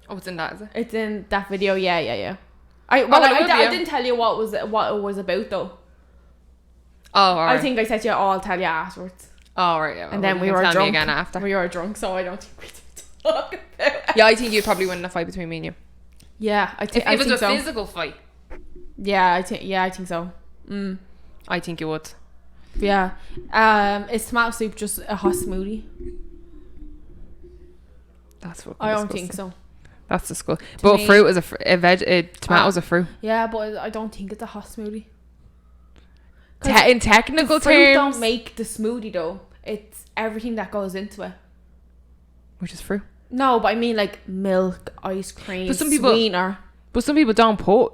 Oh, it's in that, is it? It's in that video. Yeah. It will be, I yeah. didn't tell you what it was about though. Oh, all right. I think I said to you, I'll tell you afterwards. Oh, right, yeah. And then we you can were tell drunk. me again after. We were drunk, so I don't think we did talk about it. Yeah, I think you'd probably win in a fight between me and you. Yeah, I If think it was a so. physical fight, Yeah, I think so. I think you would. Yeah. Is tomato soup just a hot smoothie? That's fucking I don't disgusting. think so. That's disgusting. But me- fruit is tomato's a fruit. Yeah, but I don't think it's a hot smoothie. In technical Fruit terms, don't make the smoothie though. It's everything that goes into it. which is fruit. No, but I mean like milk, ice cream, But some people- sweetener. But some people don't put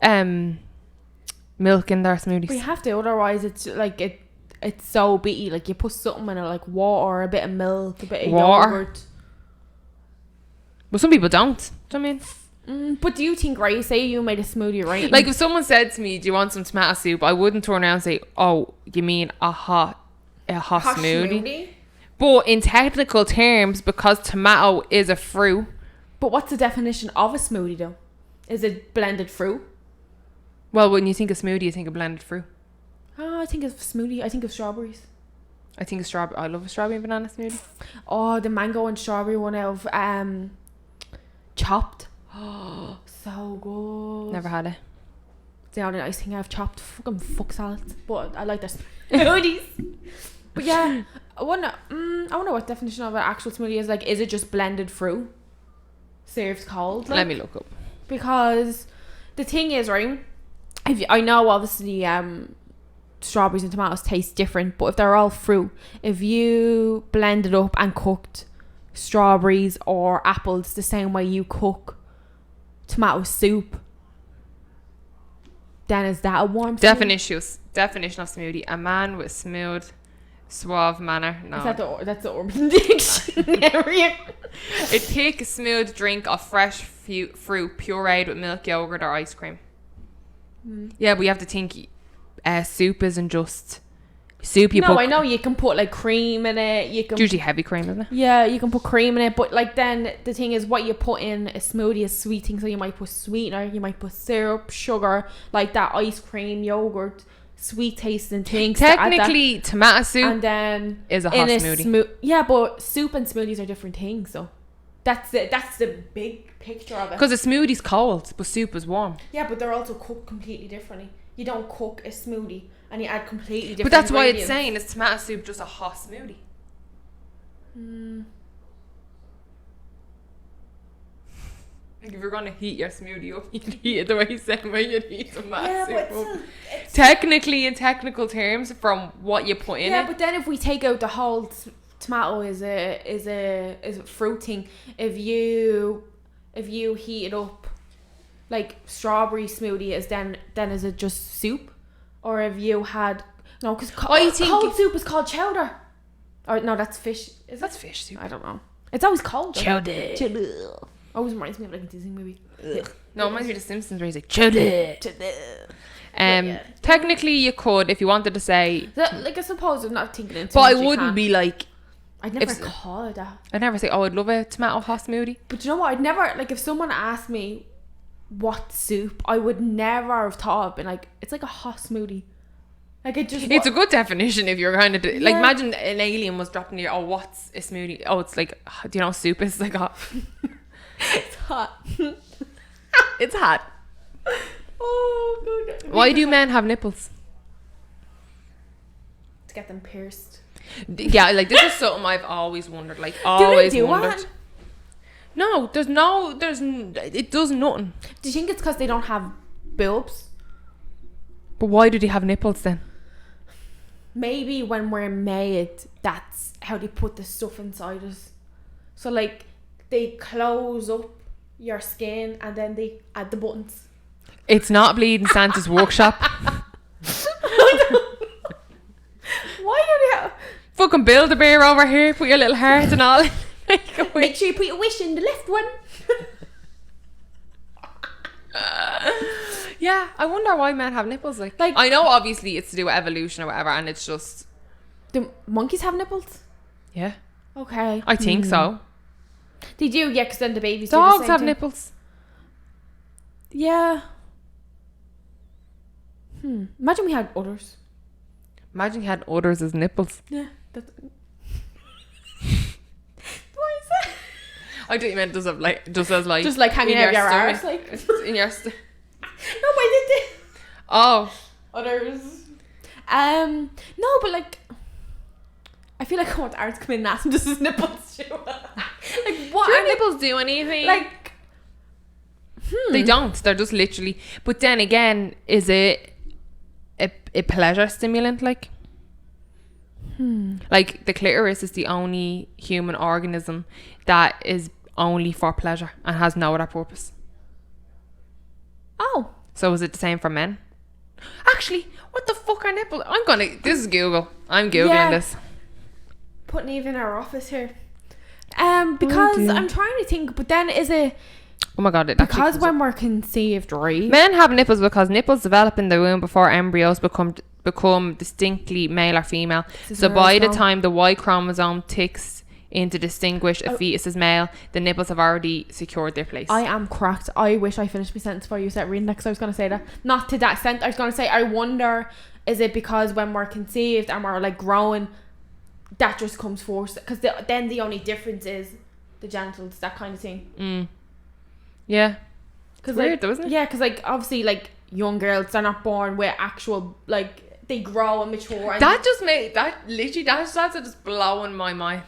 milk in their smoothies. But you have to, otherwise it's like it's so bitty. Like you put something in it, like water, a bit of milk, a bit of Water? yogurt. But some people don't. Do you know what I mean? But do you think, right? Say you made a smoothie, right? Like if someone said to me, "Do you want some tomato soup?" I wouldn't turn around and say, "Oh, you mean a hot smoothie?" But in technical terms, because tomato is a fruit, But what's the definition of a smoothie though? Is it blended fruit? well, when you think of smoothie, you think of blended fruit. Oh, I think of smoothie. I think of strawberries. I think of strawberry. I love a strawberry and banana smoothie. Oh, the mango and strawberry one out of Chopped. Oh, so good. Never had it. It's the only nice thing I've chopped. Fuck salads. But I like their smoothies. But yeah, I wonder what definition of an actual smoothie is. Like, is it just blended fruit served cold? Like? Let me look up. Because the thing is, right, I know obviously strawberries and tomatoes taste different, but if they're all fruit, if you blend it up and cooked strawberries or apples the same way you cook tomato soup, then is that a warm smoothie? Definition of smoothie: a man with smooth, suave manner. No, Is that that's the Urban Dictionary? a thick, smooth drink of fresh fruit pureed with milk, yogurt, or ice cream. Yeah, but you have to think. Soup isn't just soup. You No, put I know you can put like cream in it. You can it's usually heavy cream, isn't it? Yeah, you can put cream in it, but like then the thing is what you put in a smoothie is sweet things. So you might put sweetener, you might put syrup, sugar, like that ice cream, yogurt, sweet tasting things. Technically, tomato soup and then is a hot smoothie. Yeah, but soup and smoothies are different things. So that's the big picture of it. Because a smoothie's cold, but soup is warm. Yeah, but they're also cooked completely differently. You don't cook a smoothie and you add completely different. But that's why it's ingredients. saying is tomato soup just a hot smoothie. Like if you're gonna heat your smoothie up, you can heat it the way you said when you heat tomato soup up. Technically, in technical terms, from what you put in yeah, it. but then if we take out the whole tomato is a fruit thing, if you heat it up, like strawberry smoothie is then is it just soup, or if you had because cold soup is called chowder, or no, that's fish. That's fish soup. I don't know. It's always called Chowder. Always reminds me of like a Disney movie. No, it reminds me of The Simpsons where he's like chowder. Technically, you could if you wanted to say. Like I suppose I'm not thinking it. But I wouldn't be like. I'd never call it that. I'd never say, "Oh, I'd love a tomato hot smoothie." But you know what? I'd never like if someone asked me what soup, I would never have thought of being like it's like a hot smoothie. Like it just. It's a good definition if you're kind of like imagine an alien was dropping you. Oh, what's a smoothie? Oh, it's like do you know what soup is like hot? It's hot. It's hot. Oh god. Why do men have nipples? To get them pierced. Yeah, like this is something I've always wondered. Like Do always they do wondered. that? No, it does nothing. Do you think it's because they don't have boobs? But why do they have nipples then? Maybe when we're made, that's how they put the stuff inside us. So like they close up your skin and then they add the buttons. It's not Bleeding Santa's workshop. Why do they have... Fucking build a bear over here. Put your little heart and all. Make sure you put your wish in the left one. Yeah, I wonder why men have nipples. Like I know obviously it's to do with evolution or whatever, and it's just Do monkeys have nipples? Yeah. Okay. I think so. They do, yeah, because then the babies Dogs do the same have thing. nipples. Yeah. Imagine we had udders. Imagine you had udders as nipples. Yeah. That's... Why is that? I thought you meant just like hanging in out your stomach. arse, like. In your No, but I did. Oh. Udders. No, but like, I feel like I want Art to come in and ask him just his nipples too. Like, what? Do your nipples do anything? Like, they don't. They're just literally. But then again, is it a pleasure stimulant? Like, like the clitoris is the only human organism that is only for pleasure and has no other purpose. Oh. So is it the same for men? Actually, what the fuck are nipples? This is Google. I'm Googling this. Putting Eve in our office here. Because I'm trying to think, but then is it... Oh my god, because when we're conceived, right? Men have nipples because nipples develop in the womb before embryos become distinctly male or female. So by the time the Y chromosome ticks in to distinguish a fetus as male, the nipples have already secured their place. I am cracked. I wish I finished my sentence before you started reading that, because I was going to say that. Not to that extent. I was going to say, I wonder, is it because when we're conceived and we're like growing, that just comes first? Because then the only difference is the genitals, that kind of thing. Yeah. Cause weird like, though, isn't it? Yeah, because like obviously like young girls, they're not born with actual, like, they grow and mature. And That starts just blowing my mind.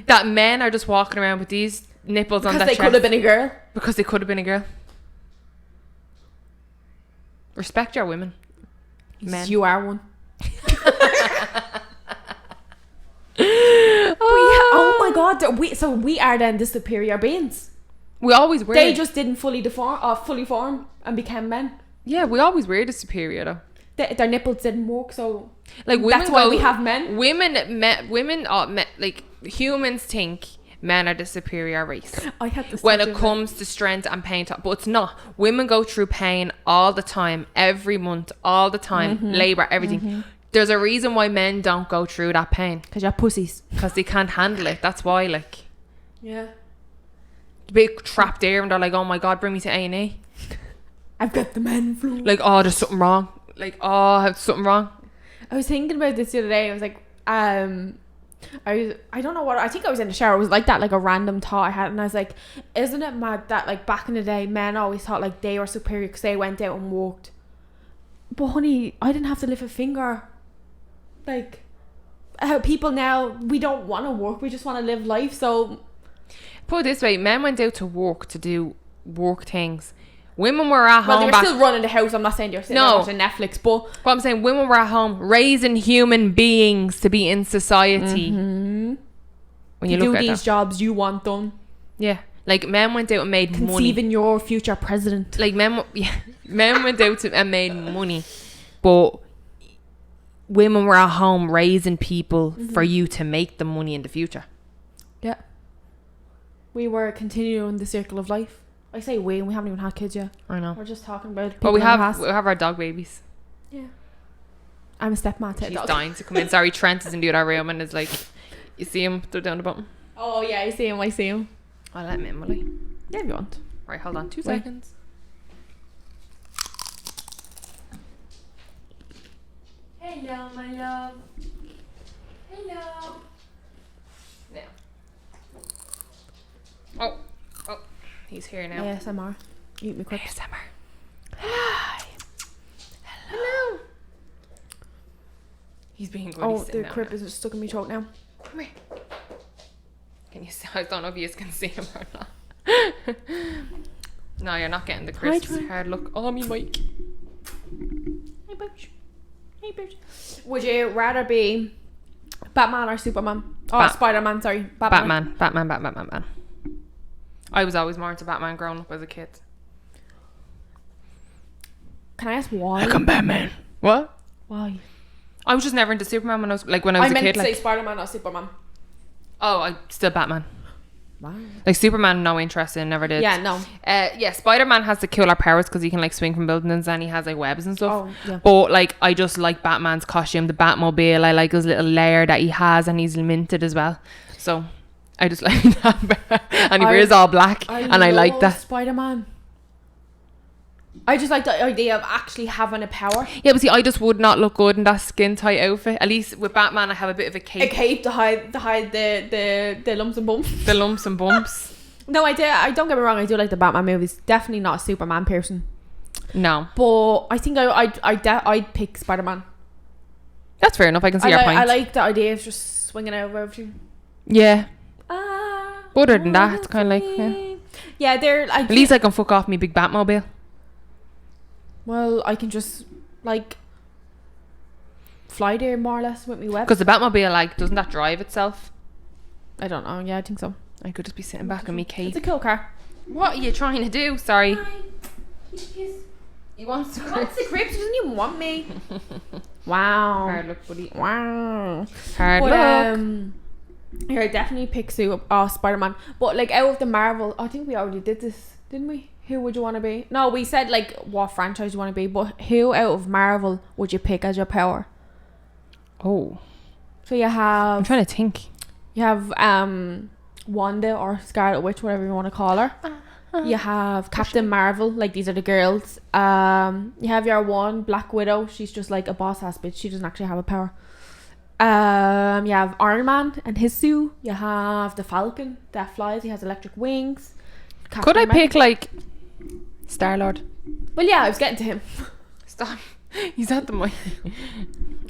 That men are just walking around with these nipples on their chest. Because they could have been a girl. Because they could have been a girl. Respect your women. Men. You are one. Oh my god, we are then the superior beings. We always were. They just didn't fully form and became men. Yeah, we always were the superior though. Their nipples didn't work, so like that's why we have men. Like humans think men are the superior race. I had this when it comes to strength and pain, but it's not. Women go through pain all the time, every month, all the time, labor, everything. There's a reason why men don't go through that pain. Because you're pussies. Because they can't handle it. That's why, like. Yeah. Big trapped there, and they're like, oh my god, bring me to A&E. I've got the men flu. Like, oh, there's something wrong. Like, oh, I have something wrong. I was thinking about this the other day. I was like, I don't know what, I think I was in the shower. It was like that, like a random thought I had, and I was like, isn't it mad that like back in the day, men always thought like they were superior because they went out and walked. But honey, I didn't have to lift a finger. Like, how people now, we don't want to work, we just want to live life. So put it this way, men went out to work to do work things. Women were at home. Well, they were still running the house. I'm not saying they were sitting there watching Netflix, but I'm saying women were at home raising human beings to be in society. When you look do at these that. jobs you want done. Yeah, like men went out and made money. Conceiving your future president. Like men went out and made money, but women were at home raising people for you to make the money in the future. Yeah. We were continuing the circle of life. I say we, and we haven't even had kids yet. I know. We're just talking about people. But we in the have past. our dog babies. Yeah. I'm a stepmom to a She's dog. dying to come in. Sorry, Trent is in the other room and is like, you see him? They're down the bottom. Oh yeah, I see him. I'll let him in, will I? Yeah, if you want. Right, hold on 2 Wait. seconds. Hello, my love. Hello. Now. Oh, he's here now. ASMR. Eat me quick. ASMR. Hi. Hello. He's being good. Oh, the crib is stuck in my throat now. Come here. Can you see? I don't know if you can see him or not. No, you're not getting the crisp hard look. Oh, me mic. Hey, Booch. Hey, Booch. Would you rather be Batman or Superman? Oh, Spiderman, sorry. Batman. I was always more into Batman growing up as a kid. Can I ask why? Like I'm Batman. What? Why? I was just never into Superman when I was a kid. I meant to say Spider-Man or Superman. Oh, I'm still Batman. Wow. Like Superman, no interest in, never did. Yeah, no. Yeah, Spider-Man has the cooler powers because he can like swing from buildings and he has like webs and stuff. Oh, yeah. But like, I just like Batman's costume, the Batmobile. I like his little lair that he has, and he's minted as well. So I just like that. And he wears all black, and I like that. Spider-Man. I just like the idea of actually having a power. Yeah, but see, I just would not look good in that skin tight outfit. At least with Batman, I have a bit of a cape. A cape to hide the lumps and bumps. The lumps and bumps. No, I don't get me wrong. I do like the Batman movies. Definitely not a Superman person. No, but I think I'd pick Spider-Man. That's fair enough. I can see your point. I like the idea of just swinging over everything. Yeah. Other than that, it's kind of like yeah, they're like. At least I can fuck off me big Batmobile. Well, I can just like fly there more or less with me web. Because the Batmobile, like, doesn't that drive itself? I don't know. Yeah, I think so. I could just be sitting back in me cape. It's a cool car. What are you trying to do? Sorry. Hi. He wants to the crib. She doesn't even want me. Wow. Hard luck, buddy. Wow. Hard luck. Here, I definitely pick Spider-Man. But like out of the Marvel, I think we already did this, didn't we? Who would you want to be? No, we said like what franchise you want to be, but who out of Marvel would you pick as your power? Oh. So you have. I'm trying to think. You have Wanda or Scarlet Witch, whatever you want to call her. You have Captain Marvel, like these are the girls. You have your one Black Widow. She's just like a boss ass bitch. She doesn't actually have a power. You have Iron Man and his suit. You have the Falcon that flies. He has electric wings. Could I pick like Star-Lord? Well, yeah, I was getting to him. Stop. He's at the mic.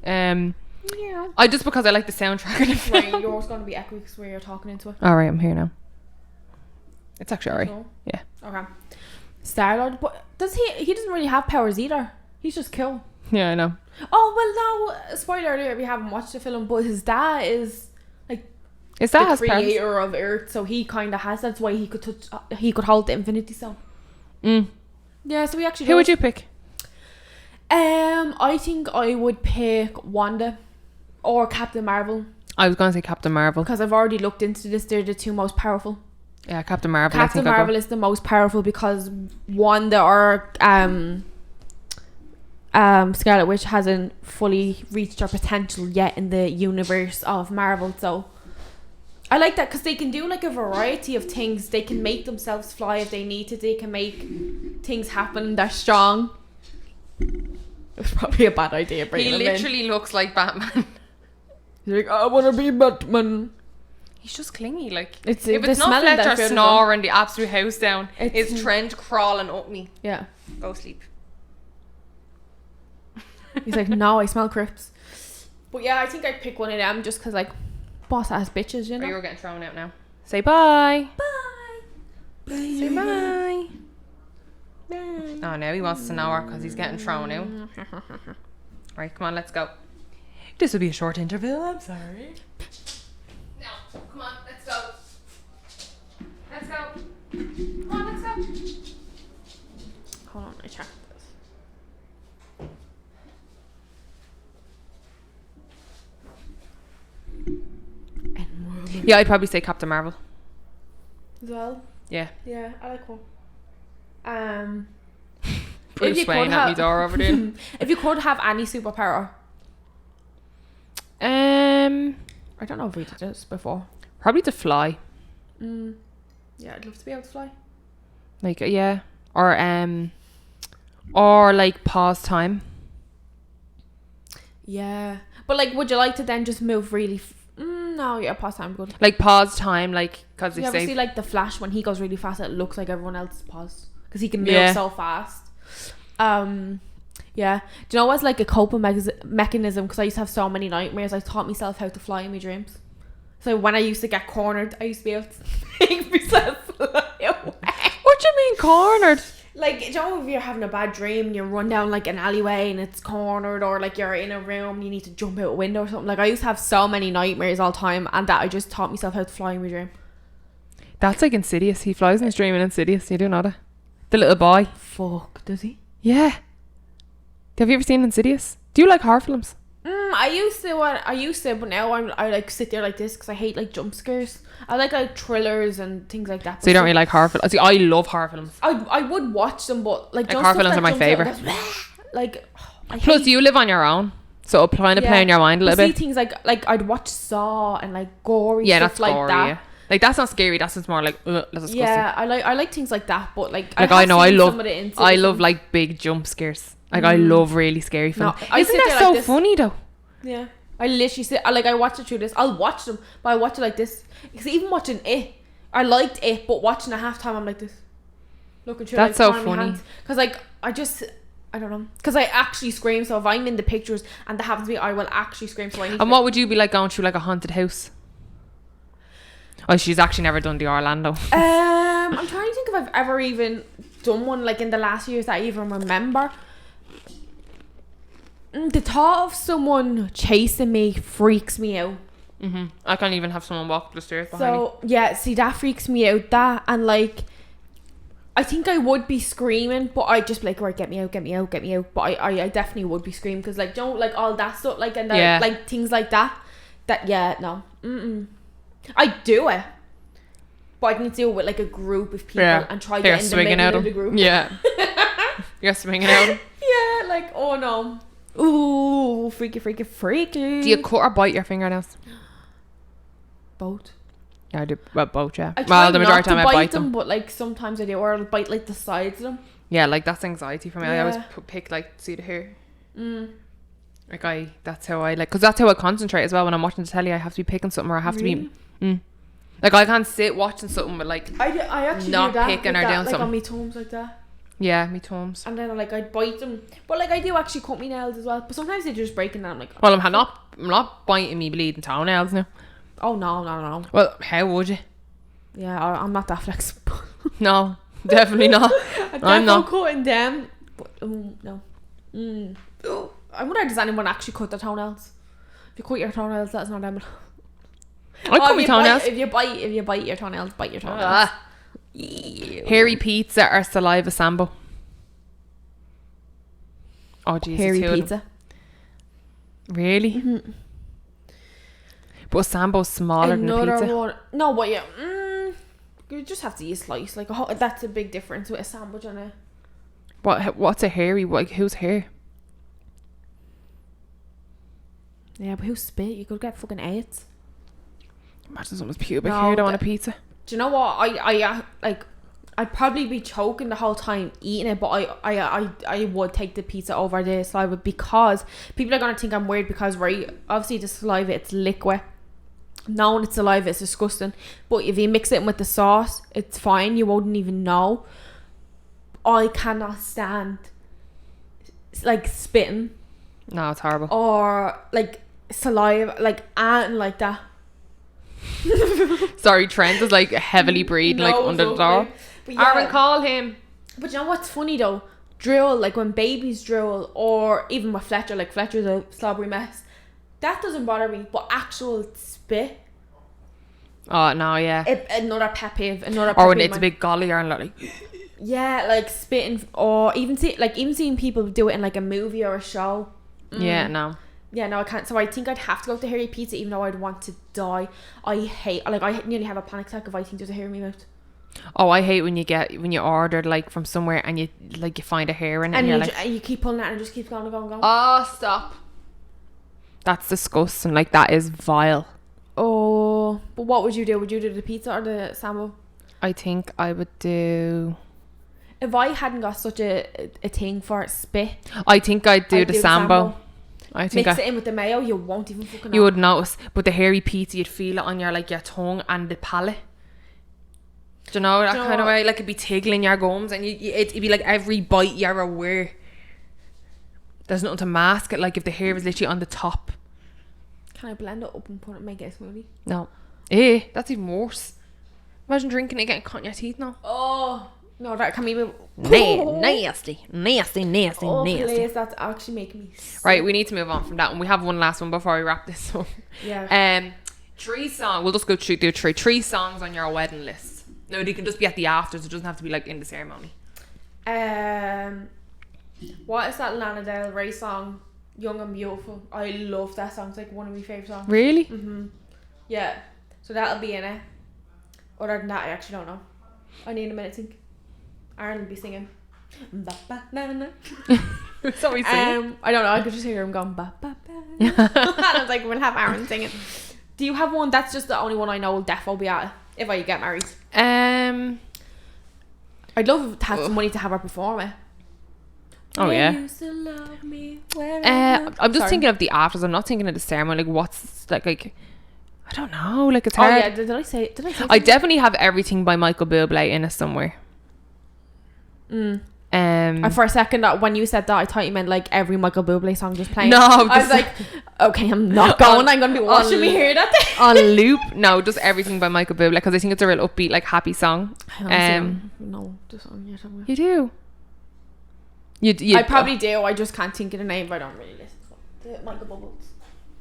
Yeah. I just because I like the soundtrack of the film. Right, yours going to be echoey because you're talking into it. Alright, I'm here now. It's actually alright. So, yeah. Okay. Star-Lord, but he doesn't really have powers either. He's just cool. Yeah, I know. Oh, well, no, spoiler alert, we haven't watched the film, but his dad is like Is that the creator of Earth, so he kind of has, that's why he could hold the Infinity Stone. Yeah, so we actually Who would you pick? I think I would pick Wanda or Captain Marvel. I was going to say Captain Marvel. Because I've already looked into this, they're the two most powerful. Yeah, Captain Marvel. Captain Marvel is the most powerful because Wanda or Scarlet Witch hasn't fully reached her potential yet in the universe of Marvel. So I like that because they can do like a variety of things. They can make themselves fly if they need to. They can make things happen. They're strong. It's probably a bad idea. He literally looks like Batman. He's like, I want to be Batman. He's just clingy, like. If it's not Fletcher snoring the absolute house down, it's Trent crawling up me. Yeah. Go sleep. He's like, no, I smell crisps. But yeah, I think I'd pick one of them just because, like, boss ass bitches, you know? Or you're getting thrown out now. Say bye. Bye. Say bye. Bye. Oh, now he wants to know her because he's getting thrown out. Right, come on, let's go. This will be a short interval, I'm sorry. No, come on, let's go. Let's go. Come on, let's go. Hold on, I check this. Yeah, I'd probably say Captain Marvel. As well? Yeah. Yeah, I like one. Bruce Wayne at me door over there. If you could have any superpower. I don't know if we did this before. Probably to fly. Yeah, I'd love to be able to fly. Like, yeah. Or like pause time. Yeah. But like, would you like to then just move really... no, yeah, pause time good. Like pause time, like, because you if ever say... see like the Flash when he goes really fast, it looks like everyone else paused. Because he can move so fast. Yeah. Do you know what's like a coping mechanism? Because I used to have so many nightmares. I taught myself how to fly in my dreams. So when I used to get cornered, I used to be able to make myself fly away. What do you mean cornered? Like, do you know if you're having a bad dream and you run down like an alleyway and it's cornered, or like you're in a room, you need to jump out a window or something. Like, I used to have so many nightmares all the time, and that I just taught myself how to fly in my dream. That's like Insidious. He flies in his dream in Insidious. You do know that? The little boy. Fuck, does he? Yeah. Have you ever seen Insidious? Do you like horror films? I used to, but now I like sit there like this because I hate like jump scares. I like thrillers and things like that. So you don't really like horror films? See, I love horror films. I would watch them, but like horror films are my favourite. Like, plus you live on your own, so it'll kind of play in your mind a little bit. See things like I'd watch Saw and like gory stuff that's like gory, that. yeah. Like that's not scary. That's just more like that's disgusting. Yeah, I like things like that, but like I love like big jump scares. Like I love really scary films. No, Isn't that so funny though? Yeah, I literally sit. I watch it through this. I'll watch them, but I watch it like this. Because even watching it, I liked it, but watching a half time, I'm like this, looking through. That's like, so funny. Because like I don't know. Because I actually scream. So if I'm in the pictures and that happens to me, I will actually scream. So I need. And what would you be like going through like a haunted house? Oh, she's actually never done the Orlando. I'm trying to think if I've ever even done one like in the last years that I even remember. The thought of someone chasing me freaks me out. I can't even have someone walk up the stairs behind me. So yeah, see that freaks me out. That and like, I think I would be screaming, but I'd just be like, right, get me out, get me out, get me out. But I definitely would be screaming because like don't like all that stuff like and like things like that. No. I do it, but I need to do it with like a group of people and try to get in the middle of the group. Yeah, you're swinging out. Yeah, like oh no. Ooh, freaky. Do you cut or bite your fingernails? Both. Yeah, I do. Well, both, yeah. I try the majority of not time to I bite them, but like sometimes I do, or I'll bite like the sides of them. Yeah, like that's anxiety for me. I always Yeah. pick like see the hair. Like that's how I like, because that's how I concentrate as well when I'm watching the telly. I have to be picking something, or I have to be. Like I can't sit watching something with like I actually not do that picking or that, doing like something. on me toes like that. Yeah, me toes. And then like I'd bite them, but like I do actually cut me nails as well. But sometimes they just break, and I'm like, well, I'm not biting me bleeding toenails now. oh no. Well, how would you? Yeah, I'm not that flexible. No, definitely not. I'm not cutting them. But no. I wonder, does anyone actually cut their toenails? If you cut your toenails, that's not them. I cut my toenails. If you bite your toenails, bite your toenails. Hairy pizza or saliva sambo? Oh Jesus, hairy pizza. Really? But sambo's smaller than a pizza. One. No, but yeah, you just have to eat a slice. Like that's a big difference with a sandwich and a. What's a hairy? Like who's hair? Yeah, but who's spit? You could get fucking AIDS. Imagine someone's pubic hair on a pizza. Do you know what? I like. I'd probably be choking the whole time eating it, but I would take the pizza over the saliva because people are gonna think I'm weird because obviously the saliva, it's liquid. Knowing it's saliva, it's disgusting. But if you mix it in with the sauce, it's fine. You wouldn't even know. I cannot stand like spitting. No, it's horrible. Or like saliva, like and like that. Sorry, Trent is like heavily breathing like under the door. Aaron, call him. But you know what's funny though? Drool, like when babies drool, or even with Fletcher, like Fletcher's a slobbery mess. That doesn't bother me, but actual spit. Oh no, yeah. Another pet peeve. Or when it's a big golly or like. Yeah, like spitting, or even seeing people do it in like a movie or a show. Yeah, no. Yeah, no, I can't. So I think I'd have to go to hairy pizza, even though I'd want to die. I nearly have a panic attack if I think there's a hair in my mouth. Oh, I hate when you ordered like from somewhere and you find a hair in it and you're like, you keep pulling it and it just keeps going. Oh, stop. That's disgusting. Like that is vile. Oh, but what would you do? Would you do the pizza or the sambo? I think I would do. If I hadn't got such a thing for spit, I think I'd do the sambo. I think mix it in with the mayo, you won't even fucking know. You would notice, but the hairy pizza, you'd feel it on your tongue and the palate. Do you know that kind of way? Like it'd be tickling your gums, and it'd be like every bite you're aware. There's nothing to mask it. Like if the hair is literally on the top. Can I blend it up and put it in my guess smoothie? No. That's even worse. Imagine drinking it, getting caught in your teeth now. Oh. No, that can be nasty. Oh, please, that's actually making me sick. Right, we need to move on from that one. We have one last one before we wrap this up. Yeah. 3 songs. We'll just go through do 3 songs on your wedding list. No, they can just be at the afters. It doesn't have to be like in the ceremony. What is that Lana Del Rey song? Young and Beautiful. I love that song. It's like one of my favourite songs. Really? Yeah. So that'll be in it. Other than that, I actually don't know. I need a minute to think. Aaron will be singing. Ba-ba-na-na. So we sing. I don't know. I could just hear him going ba-ba-ba. And I was like, we'll have Aaron singing. Do you have one? That's just the only one I know will defo be at if I get married. I'd love to have some money to have her perform it. Oh yeah. I'm just Sorry. thinking of the afters. I'm not thinking of the ceremony. Like what's like I don't know. Like it's hard. Oh yeah. Did I say I something? definitely have Everything by Michael Bublé in it somewhere. And for a second, when you said that, I thought you meant like every Michael Bublé song just playing. No, I was like, okay, I'm not going. I'm gonna be watching me hear that thing. on loop. No, just Everything by Michael Bublé because I think it's a real upbeat, like happy song. No, the song you're talking about. You do. You I probably do. I just can't think of the name, but I don't really listen to it. Michael Bubbles.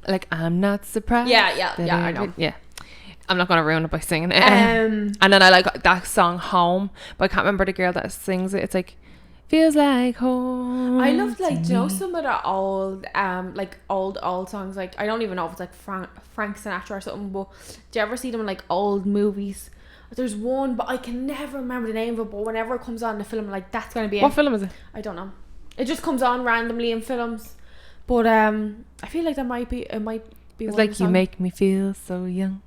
Like I'm not surprised. Yeah, I know. Yeah. I'm not gonna ruin it by singing it. And then I like that song Home, but I can't remember the girl that sings it. It's like feels like home. I loved like, do you know, some of the old like old songs, like I don't even know if it's like Frank Sinatra or something, but do you ever see them in like old movies? There's one, but I can never remember the name of it, but whenever it comes on in the film, like that's gonna be What film is it? I don't know. It just comes on randomly in films, but I feel like it might be It's one like of the you songs. make me feel so young.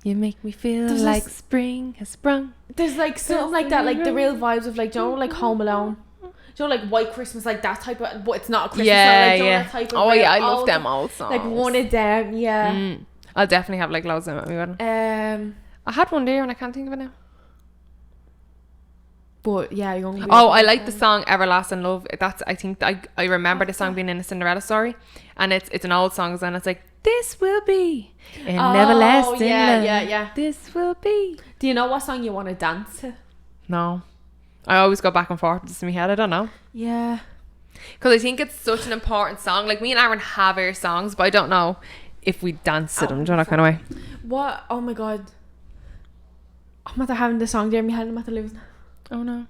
You make me feel There's like this- spring has sprung. There's like something like that, like the real vibes of like, do you know, like Home Alone, do you know, like White Christmas, like that type of, but it's not a Christmas song, like, do you know, that type of Oh real yeah, I love old- them old songs. like one of them, yeah. I'll definitely have like loads of them at my wedding. I had one there and I can't think of it now. But yeah, Young. Oh, I like the song Everlasting Love. That's, I think I remember the song being in a Cinderella story, and it's an old song, and it's like, this will be an everlasting love. Yeah. This will be. Do you know what song you want to dance to? No, I always go back and forth just in my head. I don't know, Yeah. because I think it's such an important song. Like me and Aaron have our songs, but I don't know if we dance to them. Do you know that kind of way? What? Oh my god. I'm after having the song there in my head. I'm after losing. Oh no.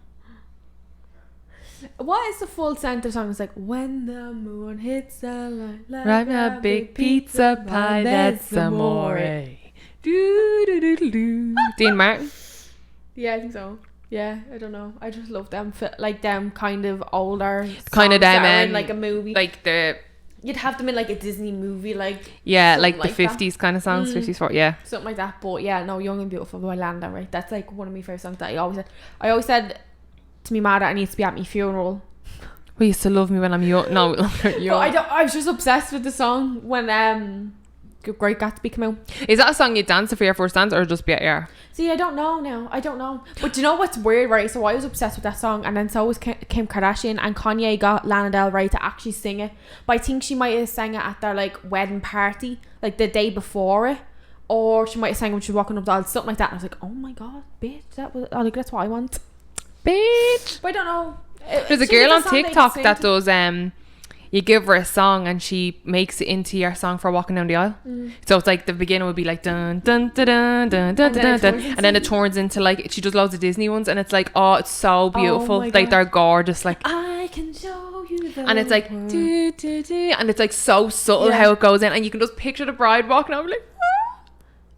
What is the full center song? It's like, when the moon hits the light, like Right, a big pizza pie, that's amore. Do do do do do. Dean Martin. Yeah, I think so. Yeah, I don't know. I just love them. Like them kind of older. Kind of songs that them are in like a movie. like the You'd have them in like a Disney movie, like yeah, something like the like that. 50s kind of songs, 50s, 40s, yeah. something like that. But yeah, no, Young and Beautiful by Lambert, right? That's like one of my favorite songs that I always said. I always said to me mad that I needs to be at my funeral. We used to love me when I'm young. No, But young. I was just obsessed with the song when Great Gatsby came out. Is that a song you dance to for your first dance or just be at your? See, I don't know now. I don't know. But do you know what's weird, right? So I was obsessed with that song, and then so was Kim Kardashian, and Kanye got Lana Del Rey to actually sing it. But I think she might have sang it at their like wedding party, like the day before it, or she might have sang it when she was walking up the aisle, something like that. And I was like, oh my god, bitch, that's what I want. Bitch. But I don't know. There's a girl on TikTok that does you give her a song and she makes it into your song for walking down the aisle. So it's like the beginning would be like dun dun dun dun dun dun dun dun, and then it turns into like she does loads of Disney ones, and it's like, oh, it's so beautiful. my Like God. they're gorgeous, like, I can show you the and it's like world. do, do, do, and it's like so subtle Yeah. how it goes in, and you can just picture the bride walking over like.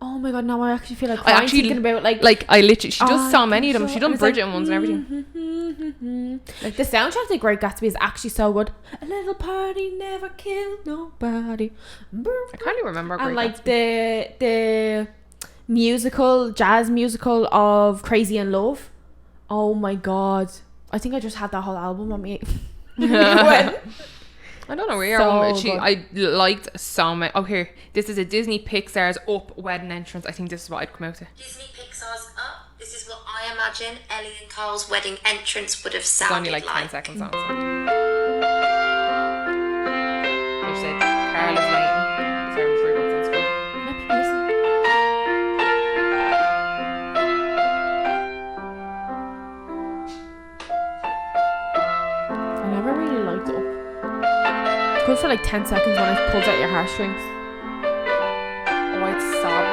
Oh my god, now I actually feel like I crying actually thinking about like I literally she does so I many of can them. She show- done and it's like, Bridget ones and everything. Like the soundtrack to Great Gatsby is actually so good. A little party never killed nobody. I can't even remember. And Great like Gatsby. the musical, jazz musical of Crazy in Love. Oh my god, I think I just had that whole album on me. I don't know where So she. good. I liked so many. Oh, here, this is a Disney Pixar's Up wedding entrance. I think this is what I'd come out to. Disney Pixar's Up. This is what I imagine Ellie and Carl's wedding entrance would have It's sounded only like 10 like. seconds on. So. They said Carl is waiting. Sorry, I'm sure what's on screen. I never really liked Up. It's good for like 10 seconds when it pulls out your heartstrings. Oh, it's sob.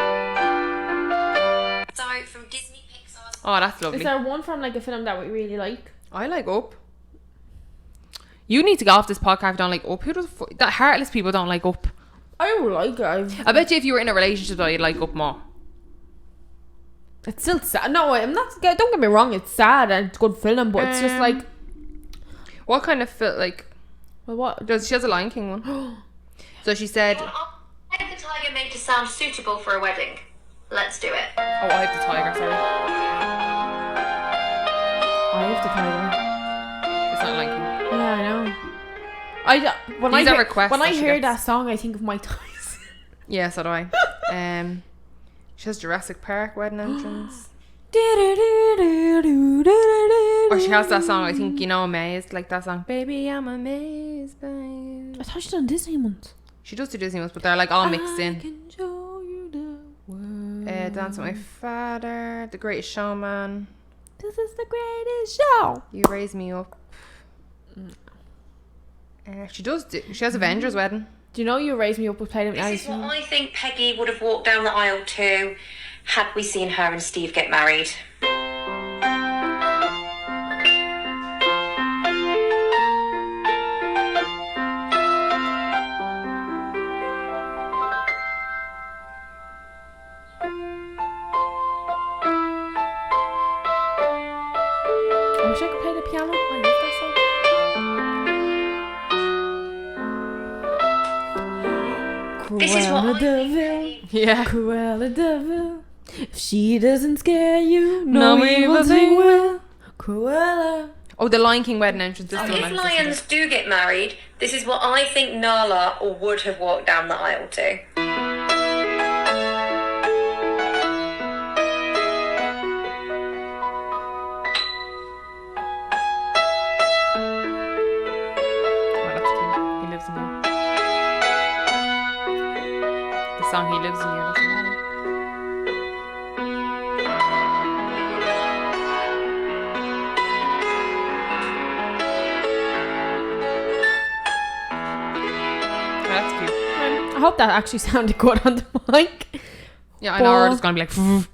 So from Disney Pixar's Oh, that's lovely. Is there one from like a film that we really like? I like Up. You need to get off this podcast if you don't like Up. Who does that heartless people don't like Up? I don't like it. I bet you if you were in a relationship though, you'd like Up more. It's still sad. No, I'm not. Don't get me wrong. It's sad and it's good film, but it's just like. What kind of film? Like, Well, what? she has a Lion King one. So she said, I have the tiger made to sound suitable for a wedding. Let's do it. "Oh, I have the tiger." Sorry, I have the tiger. it's not Lion King. Yeah, I know. When These I are hear, requests when I that she hear gets. that song, I think of Mike Tyson. Yeah, so do I. She has Jurassic Park wedding entrance. Or she has that song, I think, you know, Amazed, like that song, Baby, I'm amazed by you. I thought she done Disney ones. She does do Disney ones, but they're like all mixed I in. can show you the world. Dance with My Father, The Greatest Showman, This is the greatest show. You Raise Me Up. She has Avengers wedding. Do you know You Raise Me Up with Played This is what I think Peggy would have walked down the aisle to had we seen her and Steve get married. I wish I could play the piano. I love that song. This is what I Cruella de think Vil. Peggy Yeah. Cruella de Vil. If she doesn't scare you, No no evil evil thing thing will. Cruella. Oh, the Lion King wedding entrance. This is the one If I was listening lions do get married, this is what I think Nala or would have walked down the aisle to. Oh, that's cute. He Lives in You. The song He Lives in You. That's another. Oh, that's cute. I hope that actually sounded good on the mic. Yeah, I know. We're just gonna be like.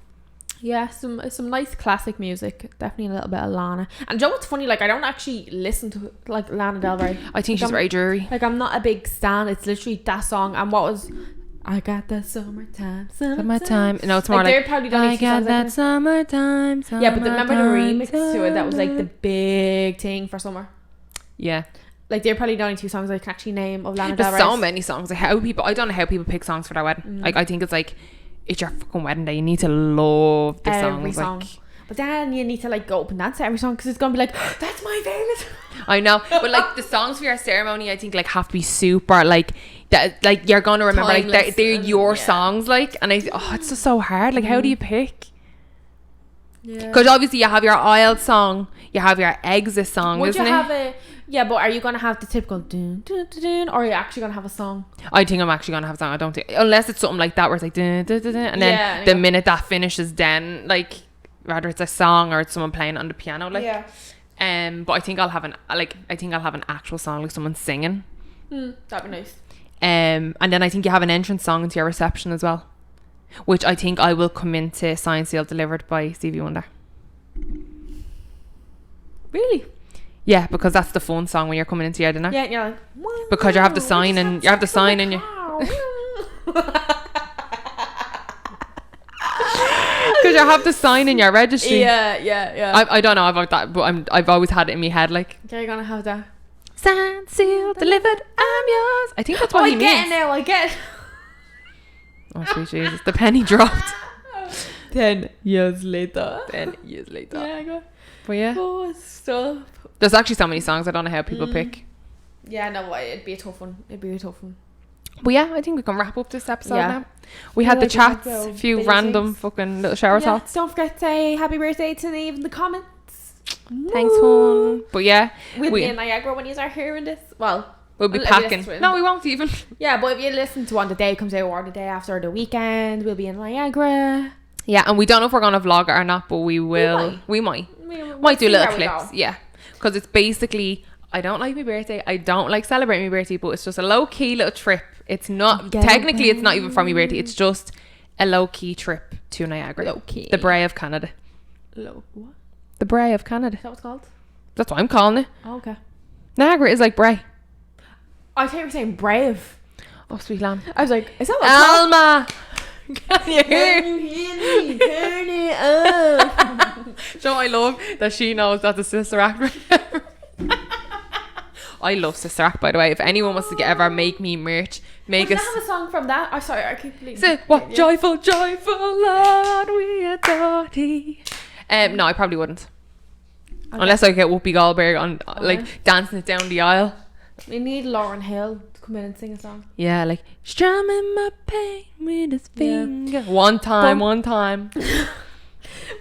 Yeah, some nice classic music. Definitely a little bit of Lana. And do you know what's funny? Like, I don't actually listen to like Lana Del Rey. I think she's I'm- very dreary. Like, I'm not a big stan. It's literally that song. And what was I got that summertime. Summertime. No, it's more they're like probably done I like two got songs like that this. summertime. Yeah, but remember the remix summertime, to it? That was like the summer. big thing for summer. Yeah. Like, they're probably the only two songs I can actually name of Lana Del There's Rey. so many songs. Like how people, I don't know how people pick songs for their wedding. Like I think it's like it's your fucking wedding day. You need to love the Every songs. song. Like But then you need to like go up and dance to every song because it's gonna be like, that's my favorite. I know, but like the songs for your ceremony, I think like have to be super like that. Like you're gonna remember like Timeless they're and- your yeah. songs. Like and it's just so hard. Like how do you pick? Yeah. Because obviously you have your aisle song, you have your exit song, Would isn't you it? have a but are you gonna have the typical dun, dun, dun, dun, or are you actually gonna have a song? I think I'm actually gonna have a song. I don't think unless it's something like that where it's like dun, dun, dun, dun, and then Yeah, the yeah. minute that finishes, then like whether it's a song or it's someone playing on the piano, like but I think I'll have an actual song, like someone singing. That'd be nice. And then I think you have an entrance song into your reception as well, which I think I will come into Signed, Sealed, Delivered by Stevie Wonder. Really? Yeah, because that's the fun song when you're coming into your dinner. Yeah, you're like, Because you have the sign and you have the sign and you because you have the sign in your registry. yeah. I don't know about that, but I've always had it in my head like Okay, you're gonna have that. Signed, sealed, delivered, I'm yours. I think that's what I he get it means. now. I get it. Oh sweet Jesus, the penny dropped. 10 years later. 10 years later. Yeah, I go. But yeah, Oh, stop. there's actually so many songs I don't know how people pick. Yeah, no, it'd be a tough one. But yeah, I think we can wrap up this episode Yeah. now. We had Yeah, the like we had chats, the a few basics. random fucking little shower Yeah, thoughts. don't forget to say happy birthday to Niamh in the comments. Thanks, Woo. hon. But yeah, We'll we- be in Niagara when you are hearing this. Well, we'll be If you packing. listen to it. No, we won't even. yeah, but if you listen to one the day it comes out or the day after the weekend, we'll be in Niagara. Yeah, and we don't know if we're gonna vlog it or not, but we will. We might. Might do little clips. Yeah, because it's basically I don't like my birthday. I don't like celebrating my birthday, but it's just a low key little trip. It's not Get technically it's not even for my birthday. It's just a low key trip to Niagara. Low key. The Bray of Canada. Low. What? The Bray of Canada. Is that what it's called? That's what I'm calling it. Oh, okay. Niagara is like Bray. I thought you were saying brave. Oh, sweet lamb. I was like, is that what Alma. Can you hear? me? Turn it up. So I love that she knows that the Sister Act. I love Sister Act, by the way. If anyone wants to ever make me merch, make Does us. that have a song from that? Oh, sorry, I keep believing. Say what? Joyful, joyful Lord, we adore thee. No, I probably wouldn't. Okay. Unless I get Whoopi Goldberg on, like, dancing it down the aisle. We need Lauryn Hill to come in and sing a song. Yeah, like, strumming my pain with his finger. One time.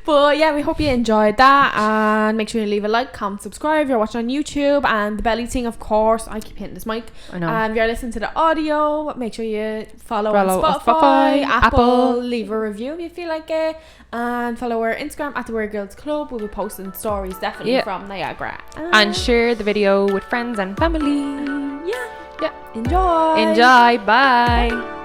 But yeah, we hope you enjoyed that, and make sure you leave a like, comment, subscribe if you're watching on YouTube, and the belly thing, of course. I keep hitting this mic. I know. If you're listening to the audio, make sure you follow on on Spotify, Spotify, Apple, Apple. leave a review if you feel like it, and follow our Instagram at the Weird Girls Club. We'll be posting stories definitely from Niagara. And share the video with friends and family. Yeah. Enjoy. Bye.